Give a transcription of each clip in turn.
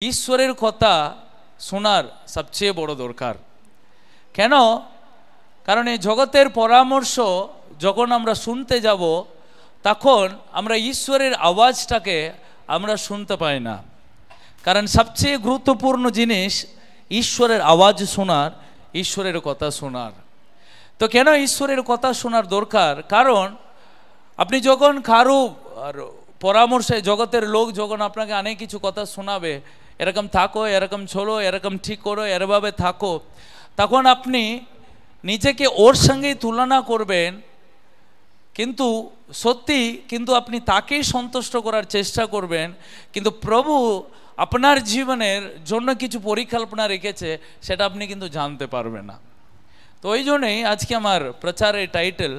ঈশ্বরের কথা শোনার সবচেয়ে বড় দরকার। কেন? কারণ এই জগতের পরামর্শ যখন আমরা শুনতে যাব তখন আমরা ঈশ্বরের আওয়াজটাকে আমরা শুনতে পাই না। কারণ সবচেয়ে গুরুত্বপূর্ণ জিনিস ঈশ্বরের আওয়াজ শোনার, ঈশ্বরের কথা শোনার। তো কেন ঈশ্বরের কথা শোনার দরকার? কারণ আপনি যখন কারো পরামর্শে জগতের লোক যখন আপনাকে অনেক কিছু কথা শোনাবে, এরকম থাকো, এরকম চলো, এরকম ঠিক করো, এরভাবে থাকো, তখন আপনি নিজেকে ওর সঙ্গেই তুলনা করবেন। কিন্তু সত্যি কিন্তু আপনি তাকেই সন্তুষ্ট করার চেষ্টা করবেন, কিন্তু প্রভু আপনার জীবনের জন্য কিছু পরিকল্পনা রেখেছে সেটা আপনি কিন্তু জানতে পারবেন না। তো ওই জন্যই আজকে আমার প্রচারের টাইটেল,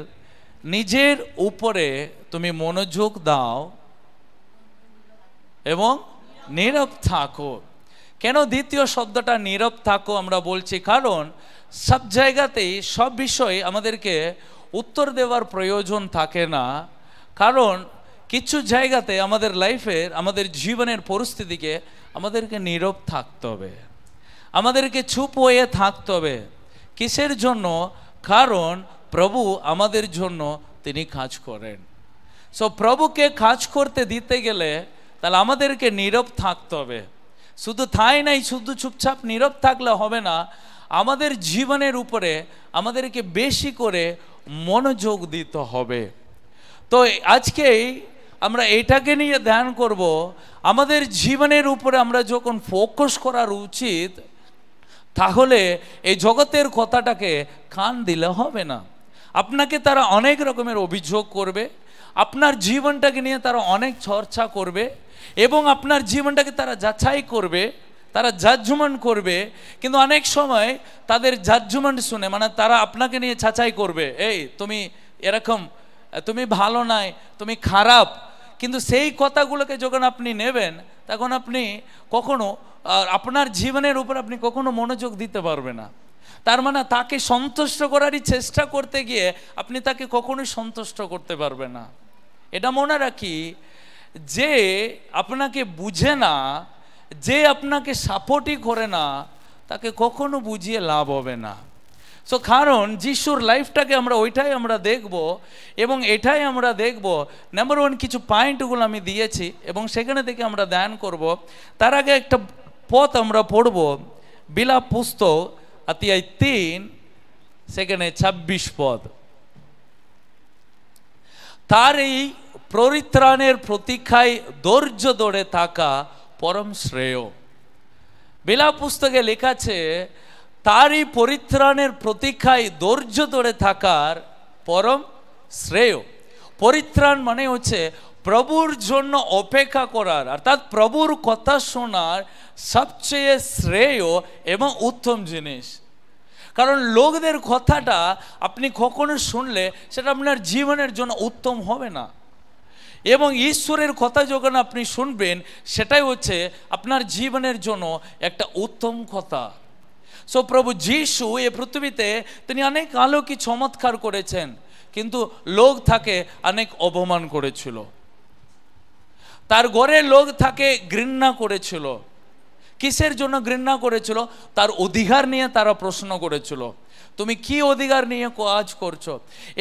নিজের উপরে তুমি মনোযোগ দাও এবং নীরব থাকো। কেন দ্বিতীয় শব্দটা নীরব থাকো আমরা বলছি? কারণ সব জায়গাতেই সব বিষয়ে আমাদেরকে উত্তর দেওয়ার প্রয়োজন থাকে না। কারণ কিছু জায়গাতে আমাদের লাইফের, আমাদের জীবনের পরিস্থিতিকে আমাদেরকে নীরব থাকতে হবে, আমাদেরকে চুপ হয়ে থাকতে হবে। কিসের জন্য? কারণ প্রভু আমাদের জন্য তিনি কাজ করেন। সো প্রভুকে কাজ করতে দিতে গেলে তাহলে আমাদেরকে নীরব থাকতে হবে। শুধু তাই নাই, শুধু চুপচাপ নীরব থাকলে হবে না, আমাদের জীবনের উপরে আমাদেরকে বেশি করে মনোযোগ দিতে হবে। তো আজকেই আমরা এটাকে নিয়ে ধ্যান করব, আমাদের জীবনের উপরে আমরা যখন ফোকাস করার উচিত, তাহলে এই জগতের কথাটাকে কান দিলে হবে না। আপনাকে তারা অনেক রকমের অভিযোগ করবে, আপনার জীবনটাকে নিয়ে তারা অনেক চর্চা করবে এবং আপনার জীবনটাকে তারা যাচাই করবে, তারা জাজমেন্ট করবে। কিন্তু অনেক সময় তাদের জাজমেন্ট শুনে, মানে তারা আপনাকে নিয়ে যাচাই করবে, এই তুমি এরকম, তুমি ভালো নাই, তুমি খারাপ। কিন্তু সেই কথাগুলোকে যখন আপনি নেবেন তখন আপনি কখনো আপনার জীবনের উপর আপনি কখনো মনোযোগ দিতে পারবে না। তার মানে তাকে সন্তুষ্ট করারই চেষ্টা করতে গিয়ে আপনি তাকে কখনোই সন্তুষ্ট করতে পারবেন না। এটা মনে রাখি, যে আপনাকে বুঝে না, যে আপনাকে সাপোর্টই করে না, তাকে কখনো বুঝিয়ে লাভ হবে না। সো কারণ যিশুর লাইফটাকে আমরা ওইটাই আমরা দেখব এবং এটাই আমরা দেখব। নাম্বার ওয়ান, কিছু পয়েন্টগুলো আমি দিয়েছি এবং সেখানে থেকে আমরা ধ্যান করব। তার আগে একটা পথ আমরা পড়ব, বিলাপ পুস্তক অধ্যায় 3 সেখানে 26 পদ। তার এই পরিত্রাণের প্রতীক্ষায় ধৈর্য ধরে থাকা পরম শ্রেয়। বিলাপ পুস্তকে লেখা আছে, তারই পরিত্রাণের প্রতীক্ষায় ধৈর্য ধরে থাকার পরম শ্রেয়। পরিত্রাণ মানে হচ্ছে প্রভুর জন্য অপেক্ষা করার, অর্থাৎ প্রভুর কথা শোনার সবচেয়ে শ্রেয় এবং উত্তম জিনিস। কারণ লোকদের কথাটা আপনি কখনো শুনলে সেটা আপনার জীবনের জন্য উত্তম হবে না, এবং ঈশ্বরের কথা যখন আপনি শুনবেন সেটাই হচ্ছে আপনার জীবনের জন্য একটা উত্তম কথা। সো প্রভু যিশু এই পৃথিবীতে তিনি অনেক আলোকি চমৎকার করেছেন, কিন্তু লোক তাকে অনেক অপমান করেছিল, তার ঘরে লোক তাকে ঘৃণা করেছিল। কিসের জন্য ঘৃণা করেছিল? তার অধিকার নিয়ে তারা প্রশ্ন করেছিল, তুমি কি অধিকার নিয়ে কাজ করছো?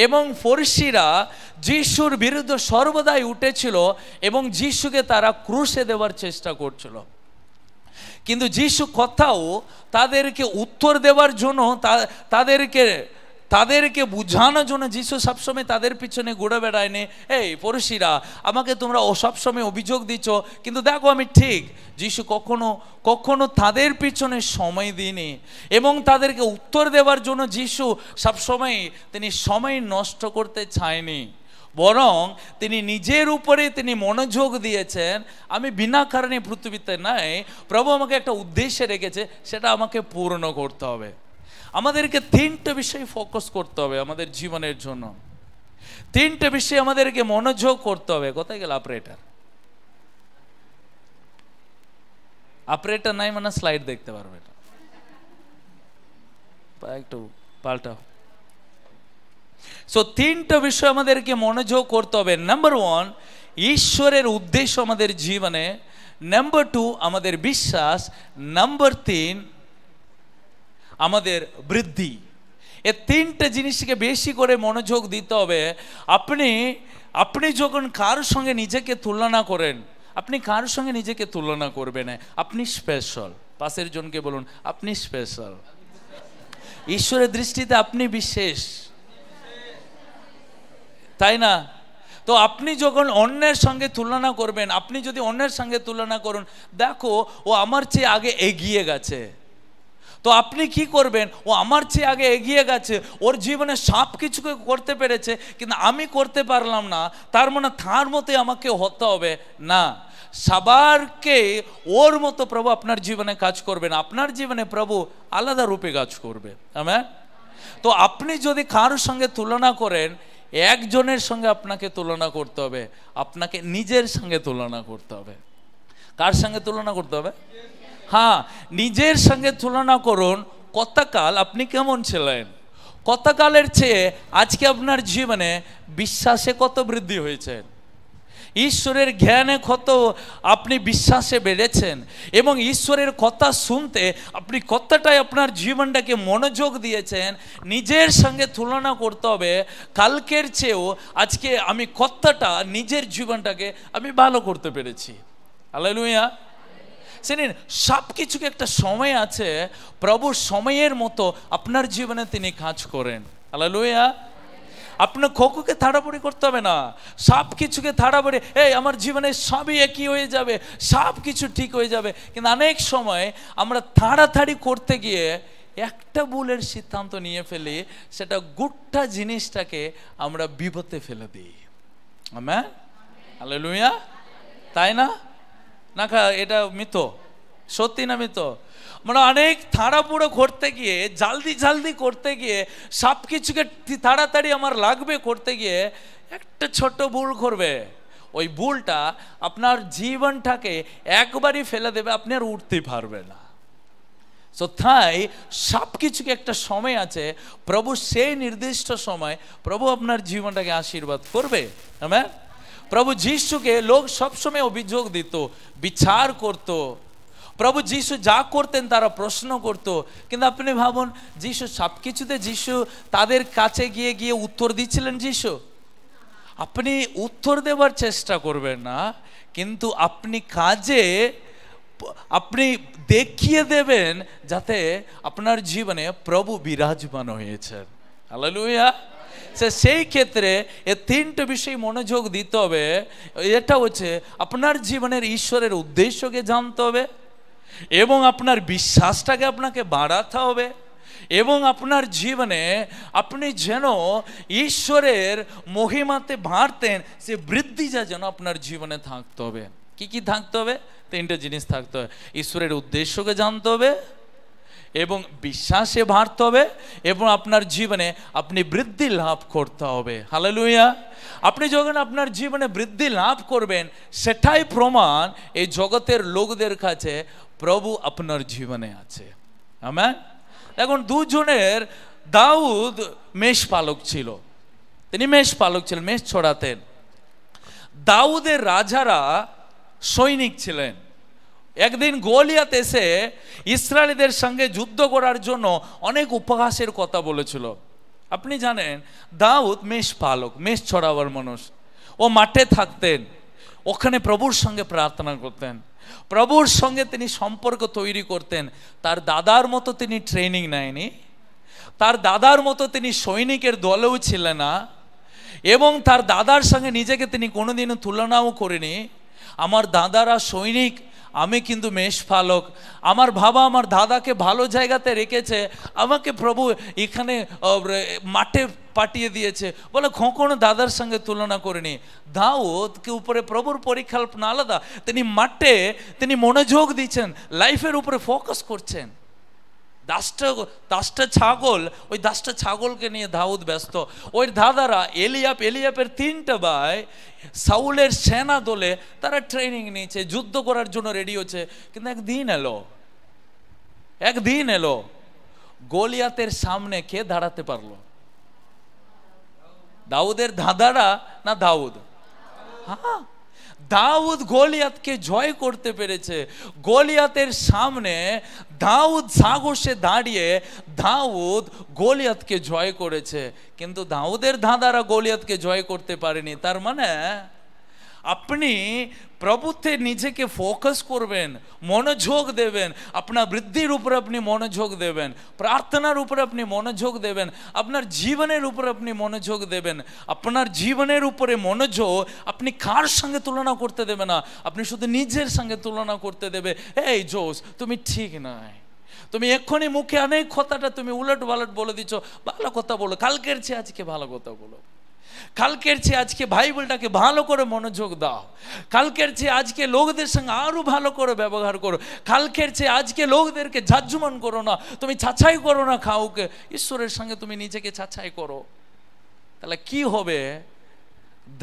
এবং ফরিসিরা যিশুর বিরুদ্ধে সর্বদাই উঠেছিল এবং যিশুকে তারা ক্রুশে দেওয়ার চেষ্টা করছিল। কিন্তু যিশু কোথাও তাদেরকে উত্তর দেওয়ার জন্য, তাদেরকে বোঝানোর জন্য যিশু সবসময় তাদের পিছনে ঘুরে বেড়ায়নি। এই ফরিসিরা, আমাকে তোমরা সবসময় অভিযোগ দিচ্ছ, কিন্তু দেখো আমি ঠিক। যিশু কখনো তাদের পিছনে সময় দিইনি এবং তাদেরকে উত্তর দেওয়ার জন্য যিশু সবসময় তিনি সময় নষ্ট করতে চায়নি, বরং তিনি নিজের উপরে তিনি মনোযোগ দিয়েছেন। আমি বিনা কারণে পৃথিবীতে নাই, প্রভু আমাকে একটা উদ্দেশ্যে রেখেছে, সেটা আমাকে পূর্ণ করতে হবে। আমাদেরকে 3টে বিষয় ফোকাস করতে হবে আমাদের জীবনের জন্য, 3টে বিষয় আমাদেরকে মনোযোগ করতে হবে। কোথায় গেল অপারেটর? অপারেটর নাই মানে স্লাইড দেখতে পারবে, একটু পাল্টাও। সো 3টে বিষয় আমাদেরকে মনোযোগ করতে হবে। নাম্বার ওয়ান, ঈশ্বরের উদ্দেশ্য আমাদের জীবনে। নাম্বার 2 আমাদের বিশ্বাস, নাম্বার 3 আমাদের বৃদ্ধি। এই তিনটে জিনিসকে বেশি করে মনোযোগ দিতে হবে। আপনি যখন কার সঙ্গে নিজেকে তুলনা করেন, আপনি কার সঙ্গে নিজেকে তুলনা করবেন না, আপনি স্পেশাল। পাশের জনকে বলুন, আপনি স্পেশাল। ঈশ্বরের দৃষ্টিতে আপনি বিশেষ, তাই না? তো আপনি যখন অন্যের সঙ্গে তুলনা করবেন, আপনি যদি অন্যের সঙ্গে তুলনা করুন, দেখো ও আমার চেয়ে আগে এগিয়ে গেছে, তো আপনি কি করবেন? ও আমার চেয়ে আগে এগিয়ে গেছে, ওর জীবনে সব কিছুকে করতে পেরেছে, কিন্তু আমি করতে পারলাম না, তার মানে তার মতোই আমাকে হতে হবে না। সবারকে ওর মতো প্রভু আপনার জীবনে কাজ করবেন, আপনার জীবনে প্রভু আলাদা রূপে কাজ করবে। আমেন। তো আপনি যদি কারোর সঙ্গে তুলনা করেন, একজনের সঙ্গে আপনাকে তুলনা করতে হবে, আপনাকে নিজের সঙ্গে তুলনা করতে হবে। কার সঙ্গে তুলনা করতে হবে? হ্যাঁ, নিজের সঙ্গে তুলনা করুন। কতকাল আপনি কেমন ছিলেন, কতকালের চেয়ে আজকে আপনার জীবনে বিশ্বাসে কত বৃদ্ধি হয়েছে, ঈশ্বরের জ্ঞানে কত আপনি বিশ্বাসে বেড়েছেন, এবং ঈশ্বরের কথা শুনতে আপনি কতটাই আপনার জীবনটাকে মনোযোগ দিয়েছেন। নিজের সঙ্গে তুলনা করতে হবে, কালকের চেয়েও আজকে আমি কতটা নিজের জীবনটাকে আমি ভালো করতে পেরেছি। হালেলুয়া। শুনুন, সব কিছুকে একটা সময় আছে, প্রভুর সময়ের মতো আপনার জীবনে তিনি কাজ করেন। হালেলুয়া। আপনার খোকুকে তাড়াতাড়ি করতে হবে না, সব কিছুকে তাড়াতাড়ি আমার জীবনে সবই একই হয়ে যাবে, সব কিছু ঠিক হয়ে যাবে। কিন্তু অনেক সময় আমরা তাড়াতাড়ি করতে গিয়ে একটা ভুলের সিদ্ধান্ত নিয়ে ফেলি, সেটা গোটা জিনিসটাকে আমরা বিপদে ফেলে দিই। আমেন। হালেলুয়া। তাই না? না, এটা মিথ, সত্যি না মিথ? মানে অনেক তাড়াহুড়ো করতে গিয়ে, জলদি করতে গিয়ে, সব কিছুকে তাড়াতাড়ি আমার লাগবে করতে গিয়ে একটা ছোট্ট ভুল করবে, ওই ভুলটা আপনার জীবনটাকে একবারই ফেলে দেবে, আপনি আর উঠতে পারবে না। তো তাই সব কিছুকে একটা সময় আছে, প্রভু সেই নির্দিষ্ট সময় প্রভু আপনার জীবনটাকে আশীর্বাদ করবে। আমেন। প্রভু যিশুকে লোক সবসময় অভিযোগ দিত, বিচার করত। প্রভু যিশু যা করতেন তারা প্রশ্ন করত, কিন্তু আপনি ভাবুন, যিশু সব কিছুতে যিশু তাদের কাছে গিয়ে গিয়ে উত্তর দিচ্ছিলেন যিশু? আপনি উত্তর দেওয়ার চেষ্টা করবেন না, কিন্তু আপনি কাজে আপনি দেখিয়ে দেবেন যাতে আপনার জীবনে প্রভু বিরাজমান হয়েছেন। হালেলুয়া। সেই ক্ষেত্রে এ তিনটে বিষয় মনোযোগ দিতে হবে। এটা হচ্ছে আপনার জীবনের ঈশ্বরের উদ্দেশ্যকে জানতে হবে, এবং আপনার বিশ্বাসটাকে আপনাকে বাড়াতে হবে, এবং আপনার জীবনে আপনি যেন ঈশ্বরের মহিমাতে বাড়তেন, সে বৃদ্ধিটা যেন আপনার জীবনে থাকতে হবে। কি কি থাকতে হবে? তিনটে জিনিস থাকতে হবে। ঈশ্বরের উদ্দেশ্যকে জানতে হবে, এবং বিশ্বাসে বাড়তে হবে, এবং আপনার জীবনে আপনি বৃদ্ধি লাভ করতে হবে। হালেলুয়া। আপনি যখন আপনার জীবনে বৃদ্ধি লাভ করবেন, সেটাই প্রমাণ এই জগতের লোকদের কাছে প্রভু আপনার জীবনে আছে। আমেন। দেখুন, দুজনের, দাউদ মেষ পালক ছিল, তিনি মেষ পালক ছিলেন, মেষ ছড়াতেন। দাউদের রাজারা সৈনিক ছিলেন। একদিন গলিয়াত এসে ইসরায়েলীদের সঙ্গে যুদ্ধ করার জন্য অনেক উপহাসের কথা বলেছিল। আপনি জানেন, দাউদ মেষ পালক, মেষ ছড়াবার মানুষ। ও মাঠে থাকতেন, ওখানে প্রভুর সঙ্গে প্রার্থনা করতেন, প্রভুর সঙ্গে তিনি সম্পর্ক তৈরি করতেন। তার দাদার মতো তিনি ট্রেনিং নেয়নি, তার দাদার মতো তিনি সৈনিকের দলেও ছিলেন না, এবং তার দাদার সঙ্গে নিজেকে তিনি কোনোদিনও তুলনাও করেনি। আমার দাদারা সৈনিক, আমি কিন্তু মেষ পালক। আমার বাবা আমার দাদাকে ভালো জায়গাতে রেখেছে, আমাকে প্রভু এখানে মাঠে পাঠিয়ে দিয়েছে বলে কখনো দাদার সঙ্গে তুলনা করেনি। দাউদকে উপরে প্রভুর পরিকল্পনা আলাদা, তিনি মাঠে তিনি মনোযোগ দিচ্ছেন, লাইফের উপরে ফোকাস করছেন। 10টা ছাগল, ওই 10টা ছাগলকে নিয়ে দাউদ ব্যস্ত। ওই দাদারা এলিয়াপের 3টা ভাই সাউলের সেনা দলে, তারা ট্রেনিং নিয়েছে, যুদ্ধ করার জন্য রেডি হচ্ছে। কিন্তু একদিন এলো গলিয়াতের সামনে কে দাঁড়াতে পারলো? দাউদের দাদারা না দাউদ? হ্যাঁ, দাউদ গলিয়াতকে জয় করতে পেরেছে। গলিয়াতের সামনে দাউদ সাহসে দাঁড়িয়ে দাউদ গলিয়াতকে জয় করেছে, কিন্তু দাউদের ধাঁধারা গলিয়াতকে জয় করতে পারেনি। তার মানে আপনি প্রভুতে নিজেকে ফোকাস করবেন, মনোযোগ দেবেন, আপনার বৃদ্ধির উপর আপনি মনোযোগ দেবেন, প্রার্থনার উপর আপনি মনোযোগ দেবেন, আপনার জীবনের উপর আপনি মনোযোগ দেবেন। আপনার জীবনের উপরে মনোযোগ আপনি কার সঙ্গে তুলনা করতে দেবে না, আপনি শুধু নিজের সঙ্গে তুলনা করতে দেবে। এই জোস, তুমি ঠিক নয়, তুমি এক্ষুনি মুখে অনেক কথাটা তুমি উলট পালট বলে দিচ্ছ। ভালো কথা বলো, কালকের চেয়ে আজকে ভালো কথা বলো, কালকের চেয়ে আজকে বাইবেলটাকে ভালো করে মনোযোগ দাও, কালকের চেয়ে আজকে লোকদের সঙ্গে আরো ভালো করে ব্যবহার করো, কালকের চেয়ে আজকে লোকদেরকে জাজমেন্ট করো না, তুমি ছাঁচাই করো না কাউকে, ঈশ্বরের সঙ্গে তুমি নিজেকে ছাঁচাই করো। তাহলে কি হবে?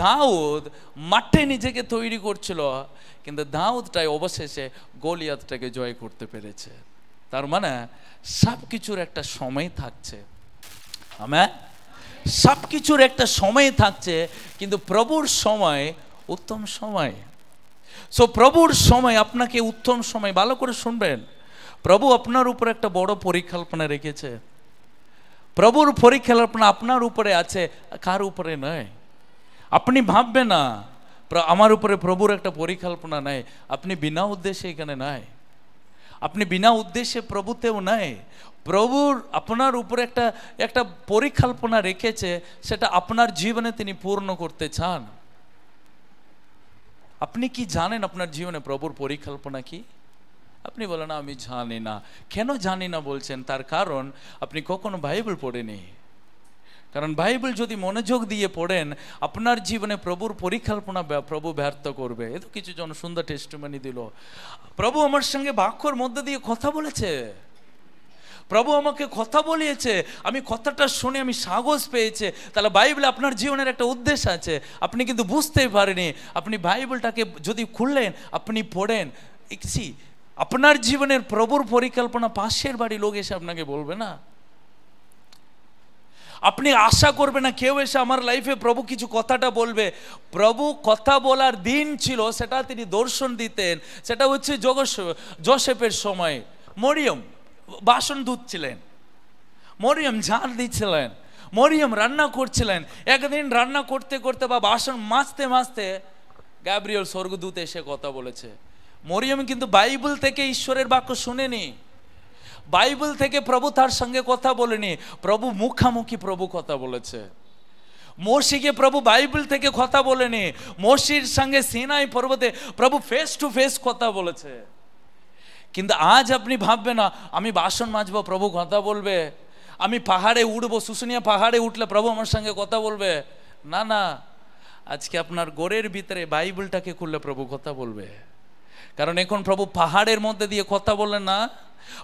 দাউদ মাঠে নিজেকে তৈরি করছিল, কিন্তু দাউদটাই অবশেষে গলিয়াতটাকে জয় করতে পেরেছে। তার মানে সব কিছুর একটা সময় থাকছে, আমেন। সব কিছুর একটা সময় থাকছে, কিন্তু প্রভুর সময় উত্তম সময়। সো প্রভুর সময় আপনাকে উত্তম সময়, ভালো করে শুনবেন, প্রভু আপনার উপর একটা বড় পরিকল্পনা রেখেছে। প্রভুর পরিকল্পনা আপনার উপরে আছে, কার উপরে নয়। আপনি ভাববেন না আমার উপরে প্রভুর একটা পরিকল্পনা নাই, আপনি বিনা উদ্দেশ্যে এখানে নাই, আপনি বিনা উদ্দেশ্যে প্রভুতেও নাই। প্রভুর আপনার উপরে একটা পরিকল্পনা রেখেছে, সেটা আপনার জীবনে তিনি পূর্ণ করতে চান। আপনি কি জানেন আপনার জীবনে প্রভুর পরিকল্পনা কি? আপনি বলেন আমি জানি না। কেন জানি না বলছেন? তার কারণ আপনি কখনো বাইবেল পড়েনি। কারণ বাইবেল যদি মনোযোগ দিয়ে পড়েন, আপনার জীবনে প্রভুর পরিকল্পনা প্রভু ব্যর্থ করবে। এ তো কিছু জন সুন্দর টেস্টিমনি দিল, প্রভু আমার সঙ্গে বাক্যর মধ্যে দিয়ে কথা বলেছে, প্রভু আমাকে কথা বলিয়েছে, আমি কথাটা শুনে আমি সাহস পেয়েছে। তাহলে বাইবেলে আপনার জীবনের একটা উদ্দেশ্য আছে, আপনি কিন্তু বুঝতেই পারেনি। আপনি বাইবেলটাকে যদি খুললেন, আপনি পড়েন, আপনার জীবনের প্রভুর পরিকল্পনা পাশের বাড়ি লোক এসে আপনাকে বলবে না। আপনি আশা করবেন না কেউ এসে আমার লাইফে প্রভু কিছু কথাটা বলবে। প্রভু কথা বলার দিন ছিল, সেটা তিনি দর্শন দিতেন। সেটা হচ্ছে যোসেফের সময়। মরিয়ম বাসন ধুচ্ছিলেন, মরিয়ম ঝাড় দিচ্ছিলেন, মরিয়ম রান্না করছিলেন। একদিন রান্না করতে করতে বা বাসন মাজতে মাজতে গ্যাব্রিয়েল স্বর্গদূত এসে কথা বলেছে। মরিয়ম কিন্তু বাইবেল থেকে ঈশ্বরের বাক্য শুনেনি, বাইবেল থেকে প্রভু তার সঙ্গে কথা বলেনি, প্রভু মুখামুখি প্রভু কথা বলেছে। মোশিকে প্রভু বাইবেল থেকে কথা বলেনি, মোশির সঙ্গে সিনাই পর্বতে প্রভু ফেস টু ফেস কথা বলেছে। কিন্তু আজ আপনি ভাববেন না আমি বাসন মাজবো প্রভু কথা বলবে, আমি পাহাড়ে উঠবো, শুশুনিয়া পাহাড়ে উঠলে প্রভু আমার সঙ্গে কথা বলবে। না না, আজকে আপনার গোরের ভিতরে বাইবেলটাকে খুললে প্রভু কথা বলবে। কারণ এখন প্রভু পাহাড়ের মধ্যে দিয়ে কথা বলেন না,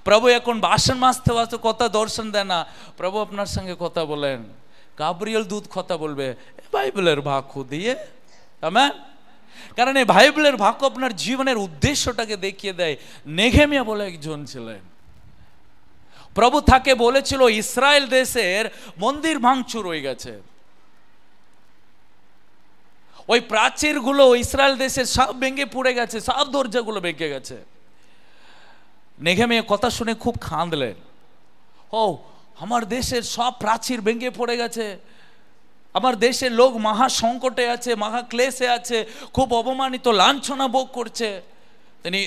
প্রভু এখন বাসন মাজতে মাজতে কথা দর্শন দেয় না, প্রভু আপনার সঙ্গে কথা বলেন। গাব্রিয়েল দূত কথা বলবে বাইবেলের বাক্য দিয়ে, আমেন। কারণ এই বাইবেলের বাক্য আপনার জীবনের উদ্দেশ্যটাকে দেখিয়ে দেয়। নেহেমিয়া বলে একজন ছিলেন, প্রভু তাকে বলেছিল ইসরায়েল দেশের মন্দির ভাঙচুর হয়ে গেছে, ওই প্রাচীরগুলো ইসরায়েল দেশের সব ভেঙে পড়ে গেছে, সব দরজাগুলো ভেঙে গেছে। নেহেমিয়া কথা শুনে খুব কাঁদলেন, ও আমার দেশের সব প্রাচীর ভেঙে পড়ে গেছে, আমার দেশের লোক মহা সংকটে আছে, মহা ক্লেশে আছে, খুব অপমানিত লাঞ্ছনা ভোগ করছে।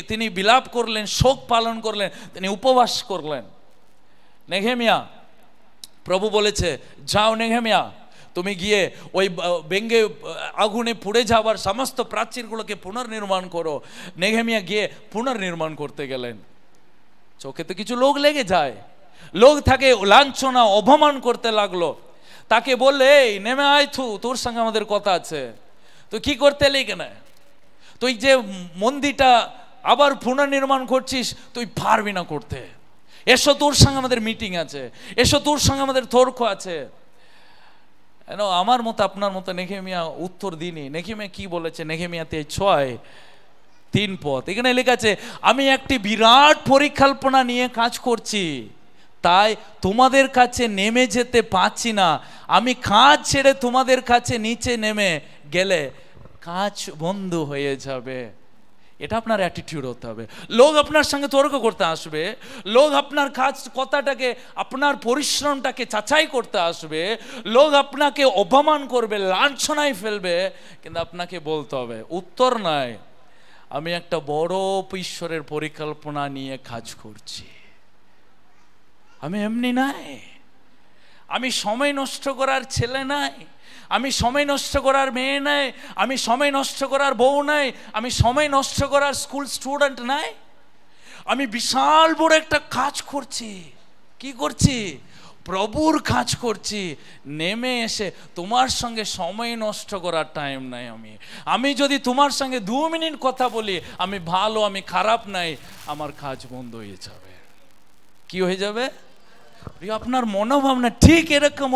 তিনি বিলাপ করলেন, শোক পালন করলেন, তিনি উপবাস করলেন। নেহেমিয়া, প্রভু বলেছে যাও নেহেমিয়া, তুমি গিয়ে ওই ভেঙে আগুনে পুড়ে যাওয়ার সমস্ত প্রাচীরগুলোকে পুনর্নির্মাণ করো। নেহেমিয়া গিয়ে পুনর্নির্মাণ করতে গেলেন। চোখে তো কিছু লোক লেগে যায়, লোক তাকে লাঞ্ছনা অপমান করতে লাগলো। তাকে বললে এই নেমে আয়, তোর সঙ্গে আমাদের কথা আছে, তুই কি করতে এলি কেন? তুই যে মন্দিরটা আবার পুনর্নির্মাণ করছিস, তুই পারবি না করতে, এসো তোর সঙ্গে আমাদের মিটিং আছে, এসো তোর সঙ্গে আমাদের তর্ক আছে। আমার মতো আপনার মতো নেহেমিয়া উত্তর দিনই। নেহেমিয়া কি বলেছে? নেহেমিয়াতে 6:3 পদ এখানে লেখা আছে, আমি একটি বিরাট পরিকল্পনা নিয়ে কাজ করছি, তাই তোমাদের কাছে নেমে যেতে পারছি না। আমি কাজ ছেড়ে তোমাদের কাছে নিচে নেমে গেলে কাজ বন্ধ হয়ে যাবে। এটা আপনার অ্যাটিটিউড হতে হবে। লোক আপনার সঙ্গে তর্ক করতে আসবে, লোক আপনার কাজ কথাটাকে, আপনার পরিশ্রমটাকে যাচাই করতে আসবে, লোক আপনাকে অপমান করবে, লাঞ্ছনায় ফেলবে, কিন্তু আপনাকে বলতে হবে উত্তর নাই, আমি একটা বড় ঈশ্বরের পরিকল্পনা নিয়ে কাজ করছি, আমি এমনি নাই, আমি সময় নষ্ট করার ছেলে নাই, আমি সময় নষ্ট করার মেয়ে নাই, আমি সময় নষ্ট করার বউ নাই, আমি সময় নষ্ট করার স্কুল স্টুডেন্ট নাই, আমি বিশাল বড় একটা কাজ করছি। কি করছি? প্রভুর কাজ করছি। নেমে এসে তোমার সঙ্গে সময় নষ্ট করার টাইম নাই। আমি যদি তোমার সঙ্গে 2 মিনিট কথা বলি, আমি ভালো আমি খারাপ নাই, আমার কাজ বন্ধ হয়ে যাবে। কি হয়ে যাবে? আপনার মনোভাবনা ঠিক এরকম।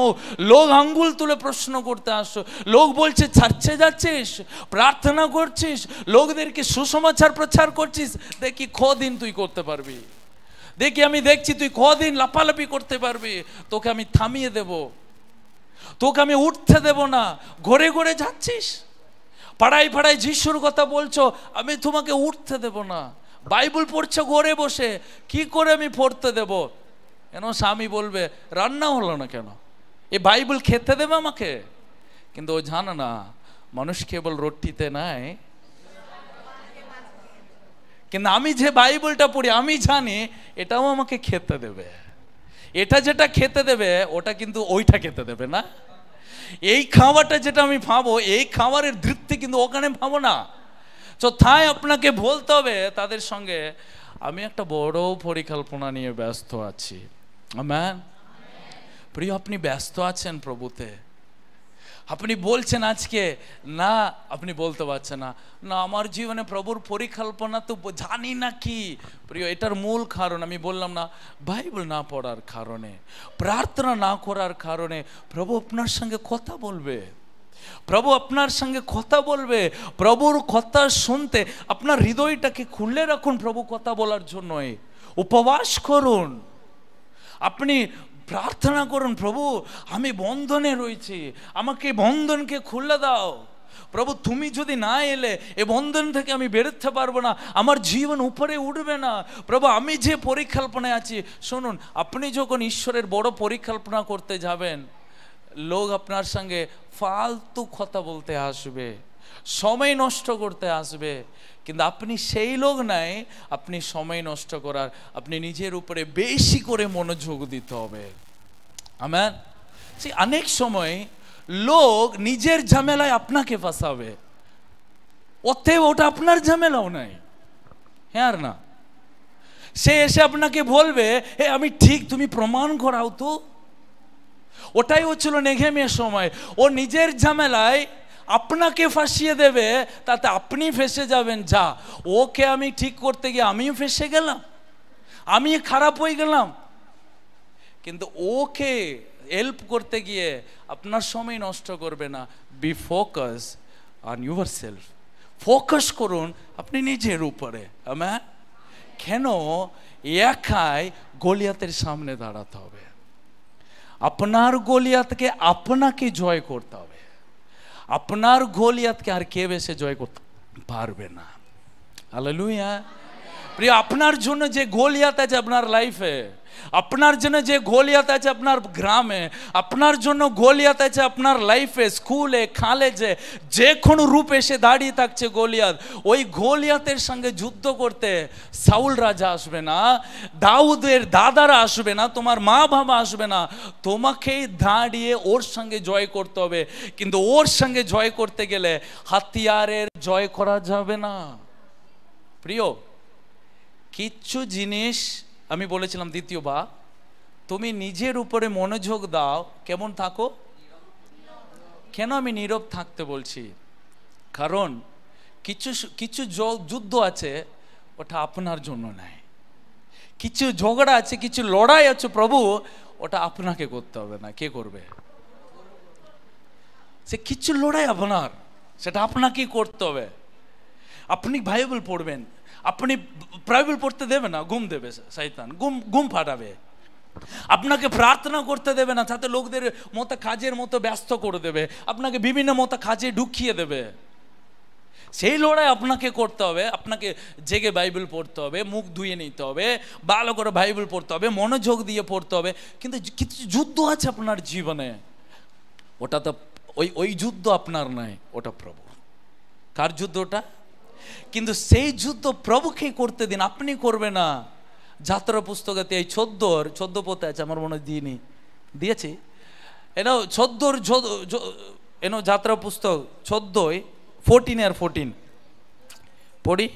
লোক আঙ্গুল তুলে প্রশ্ন করতে আসো, লোক বলছে চার্চে যাচ্ছিস, প্রার্থনা করছিস, লোকদেরকে সুসমাচার প্রচার করছিস, দেখি কদিন তুই করতে পারবি, দেখি আমি দেখছি তুই কদিন লাফালাফি করতে পারবি, তোকে আমি থামিয়ে দেব, তোকে আমি উঠতে দেব না। ঘরে ঘরে যাচ্ছিস, পাড়ায় পাড়ায় যিশুর কথা বলছো, আমি তোমাকে উঠতে দেব না। বাইবেল পড়ছো ঘরে বসে, কি করে আমি পড়তে দেব? কেন স্বামী বলবে রান্না হলো না কেন, এই বাইবেল খেতে দেবে আমাকে? কিন্তু ও জানে না মানুষ কেবল রুটিতে নাই, কিন্তু আমি যে বাইবেলটা পড়ি আমি জানি এটাও আমাকে খেতে দেবে। এটা যেটা খেতে দেবে ওটা কিন্তু ওইটা খেতে দেবে না। এই খাবারটা যেটা আমি পাবো, এই খাবারের তৃপ্তি কিন্তু ওখানে পাবো না। তো তাই আপনাকে বলতে হবে তাদের সঙ্গে, আমি একটা বড় পরিকল্পনা নিয়ে ব্যস্ত আছি। আমেন। প্রিয়, আপনি ব্যস্ত আছেন প্রভুতে, আপনি বলছেন আজকে না, আপনি বলতে পারছেন না, না আমার জীবনে প্রভুর পরিকল্পনা তো জানি না কি। প্রিয়, এটার মূল কারণ আমি বললাম না, বাইবেল না পড়ার কারণে, প্রার্থনা না করার কারণে। প্রভু আপনার সঙ্গে কথা বলবে, প্রভু আপনার সঙ্গে কথা বলবে। প্রভুর কথা শুনতে আপনার হৃদয়টাকে খুলে রাখুন প্রভু কথা বলার জন্যই। উপবাস করুন, আপনি প্রার্থনা করুন, প্রভু আমি বন্ধনে রয়েছি, আমাকে বন্ধনকে খুলে দাও। প্রভু তুমি যদি না এলে এ বন্ধন থেকে আমি বেরোতে পারবো না, আমার জীবন উপরে উঠবে না। প্রভু আমি যে পরিকল্পনায় আছি, শুনুন, আপনি যখন ঈশ্বরের বড় পরিকল্পনা করতে যাবেন, লোক আপনার সঙ্গে ফালতু কথা বলতে আসবে, সময় নষ্ট করতে আসবে, কিন্তু আপনি সেই লোক নাই আপনি সময় নষ্ট করার। আপনি নিজের উপরে বেশি করে মনোযোগ দিতে হবে। আমেন। সেই অনেক সময় লোক নিজের ঝামেলায় আপনাকে ফাঁসাবে, অতএব ওটা আপনার ঝামেলাও নাই। হ্যাঁ আর না? সে এসে আপনাকে বলবে এ আমি ঠিক, তুমি প্রমাণ করাও তো। ওটাই হচ্ছিল নেহেমিয়ার সময়। ও নিজের ঝামেলায় আপনাকে ফাঁসিয়ে দেবে, তাতে আপনি ফেসে যাবেন। যা, ওকে আমি ঠিক করতে গিয়ে আমিও ফেসে গেলাম, আমি খারাপ হয়ে গেলাম। কিন্তু ওকে হেল্প করতে গিয়ে আপনার সময় নষ্ট করবে না। Be focus on yourself, focus করুন আপনি নিজের উপরে। আমেন। কেন একাই গলিয়াতের সামনে দাঁড়াতে হবে? আপনার গলিয়াতকে আপনাকে জয় করতে হবে। আপনার গলিয়াতকে আর কে বেশি জয় করতে পারবে না। হালেলুয়া। প্রিয়, আপনার জন্য যে গলিয়াত আছে আপনার লাইফে, আপনার জন্য যে গলিয়াত আছে আপনার গ্রামে, আপনার জন্য গলিয়াত আছে আপনার লাইফে, স্কুলে, কলেজে, যে কোনো রূপ এসে দাঁড়িয়ে থাকছে গলিয়াত। ওই গলিয়াতের সঙ্গে যুদ্ধ করতে সাউল রাজা আসবে না, দাউদের দাদারা আসবে না, তোমার মা বাবা আসবে না, তোমাকেই দাঁড়িয়ে ওর সঙ্গে জয় করতে হবে। কিন্তু ওর সঙ্গে জয় করতে গেলে হাতিয়ারের জয় করা যাবে না। প্রিয়, কিচ্ছু জিনিস আমি বলেছিলাম দ্বিতীয়বার, তুমি নিজের উপরে মনোযোগ দাও। কেমন থাকো? কেন আমি নীরব থাকতে বলছি? কারণ কিছু কিছু যুদ্ধ আছে ওটা আপনার জন্য নাই, কিছু ঝগড়া আছে, কিছু লড়াই আছে প্রভু, ওটা আপনাকে করতে হবে না। কে করবে? সে কিছু লড়াই আপনার, সেটা আপনাকেই করতে হবে। আপনি বাইবেল পড়বেন, আপনি বাইবেল পড়তে দেবে না, ঘুম দেবে শয়তান, ঘুম ফাটাবে। আপনাকে প্রার্থনা করতে দেবে না, তাতে লোকদের মতো কাজের মতো ব্যস্ত করে দেবে, আপনাকে বিভিন্ন মতো কাজে ঢুকিয়ে দেবে। সেই লড়াই আপনাকে করতে হবে। আপনাকে জেগে বাইবেল পড়তে হবে, মুখ ধুয়ে নিতে হবে, ভালো করে বাইবেল পড়তে হবে, মনোযোগ দিয়ে পড়তে হবে। কিন্তু কিছু যুদ্ধ আছে আপনার জীবনে, ওটা তো ওই যুদ্ধ আপনার নয়, ওটা প্রভু। কার যুদ্ধ ওটা? কিন্তু সেই যুদ্ধ প্রভুকেই করতে দিন, আপনি করবে না। যাত্রা পুস্তকেতে এই 14 পথে আছে, আমার মনে দিইনি, দিয়েছি এনো 14 যাত্রা পুস্তক 14 আর 14 পড়ি।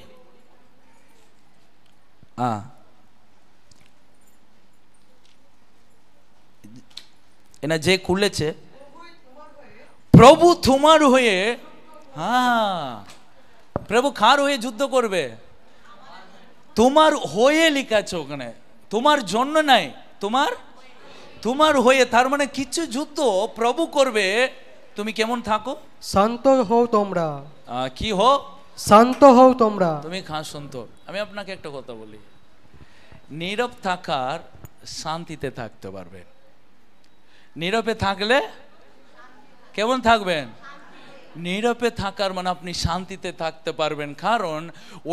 এনা যে খুলেছে, প্রভু তোমার হয়ে, হ্যাঁ প্রভু কার হয়ে যুদ্ধ করবে? তোমার হয়ে লেখা আছে ওখানে, তোমার জন্য নাই, তোমার হয়ে। তার মানে কিছু যুদ্ধ প্রভু করবে, তুমি কেমন থাকো? শান্ত হও তোমরা। কি হো? শান্ত হও তোমরা। তুমি শান্ত। আমি আপনাকে একটা কথা বলি, নীরব থাকার শান্তিতে থাকতে পারবেন। নীরবে থাকলে কেমন থাকবেন? নীরবে থাকার মানে আপনি শান্তিতে থাকতে পারবেন। কারণ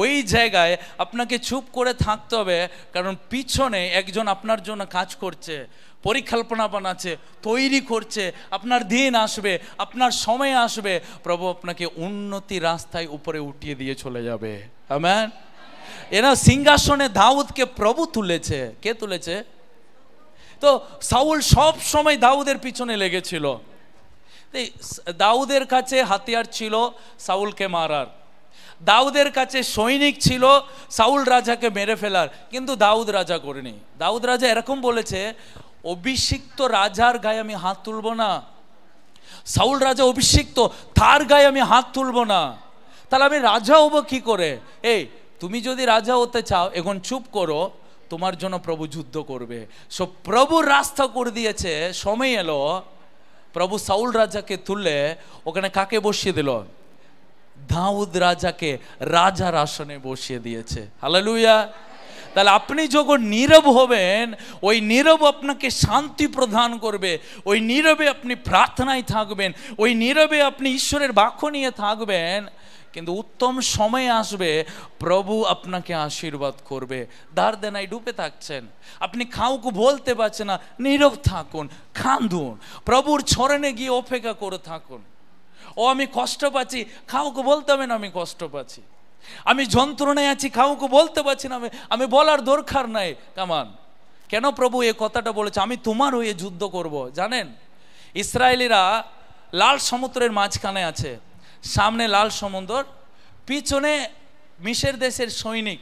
ওই জায়গায় আপনাকে চুপ করে থাকতে হবে, কারণ পিছনে একজন আপনার জন্য কাজ করছে, পরিকল্পনা বানাচ্ছে, তৈরি করছে। আপনার দিন আসবে, আপনার সময় আসবে, প্রভু আপনাকে উন্নতি রাস্তায় উপরে উঠিয়ে দিয়ে চলে যাবে। আমেন। এরা সিংহাসনে দাউদকে প্রভু তুলেছে। কে তুলেছে? তো সাউল সব সময় দাউদের পিছনে লেগেছিল। দাউদের কাছে হাতিয়ার ছিল সাউলকে মারার, দাউদের কাছে সৈনিক ছিল সাউল রাজাকে মেরে ফেলার, কিন্তু দাউদ রাজা করেনি। দাউদ রাজা এরকম বলেছে, অভিষিক্ত রাজার গায়ে আমি হাত তুলবো না। সাউল রাজা অভিষিক্ত, তার গায়ে আমি হাত তুলবো না। তাহলে আমি রাজা হব কি করে? এই তুমি যদি রাজা হতে চাও এখন চুপ করো, তোমার জন্য প্রভু যুদ্ধ করবে। সব প্রভু রাস্তা করে দিয়েছে। সময় এলো, প্রভু সাউল রাজাকে তুললে ওখানে কাকে বসিয়ে দিল? দাউদ রাজাকে রাজার আসনে বসিয়ে দিয়েছে। হালেলুয়া। তাহলে আপনি যখন নীরব হবেন, ওই নীরব আপনাকে শান্তি প্রদান করবে। ওই নীরবে আপনি প্রার্থনায় থাকবেন, ওই নীরবে আপনি ঈশ্বরের বাক্য নিয়ে থাকবেন। কিন্তু উত্তম সময় আসবে, প্রভু আপনাকে আশীর্বাদ করবে। দ্বার দেনায় ডুবে থাকছেন, আপনি কাউকে বলতে পারছেন না, নীরব থাকুন, কাঁদুন, প্রভুর চরণে গিয়ে অপেক্ষা করে থাকুন। ও আমি কষ্ট পাচ্ছি, কাউকে বলতে হবে না আমি কষ্ট পাচ্ছি। আমি যন্ত্রণায় আছি, কাউকে বলতে পারছি না, আমি বলার দরকার নাই। কামান কেন প্রভু এই কথাটা বলেছে? আমি তোমার হয়ে যুদ্ধ করব। জানেন, ইসরায়েলিরা লাল সমুদ্রের মাঝখানে আছে, সামনে লাল সমুদ্র, পিছনে মিশর দেশের সৈনিক,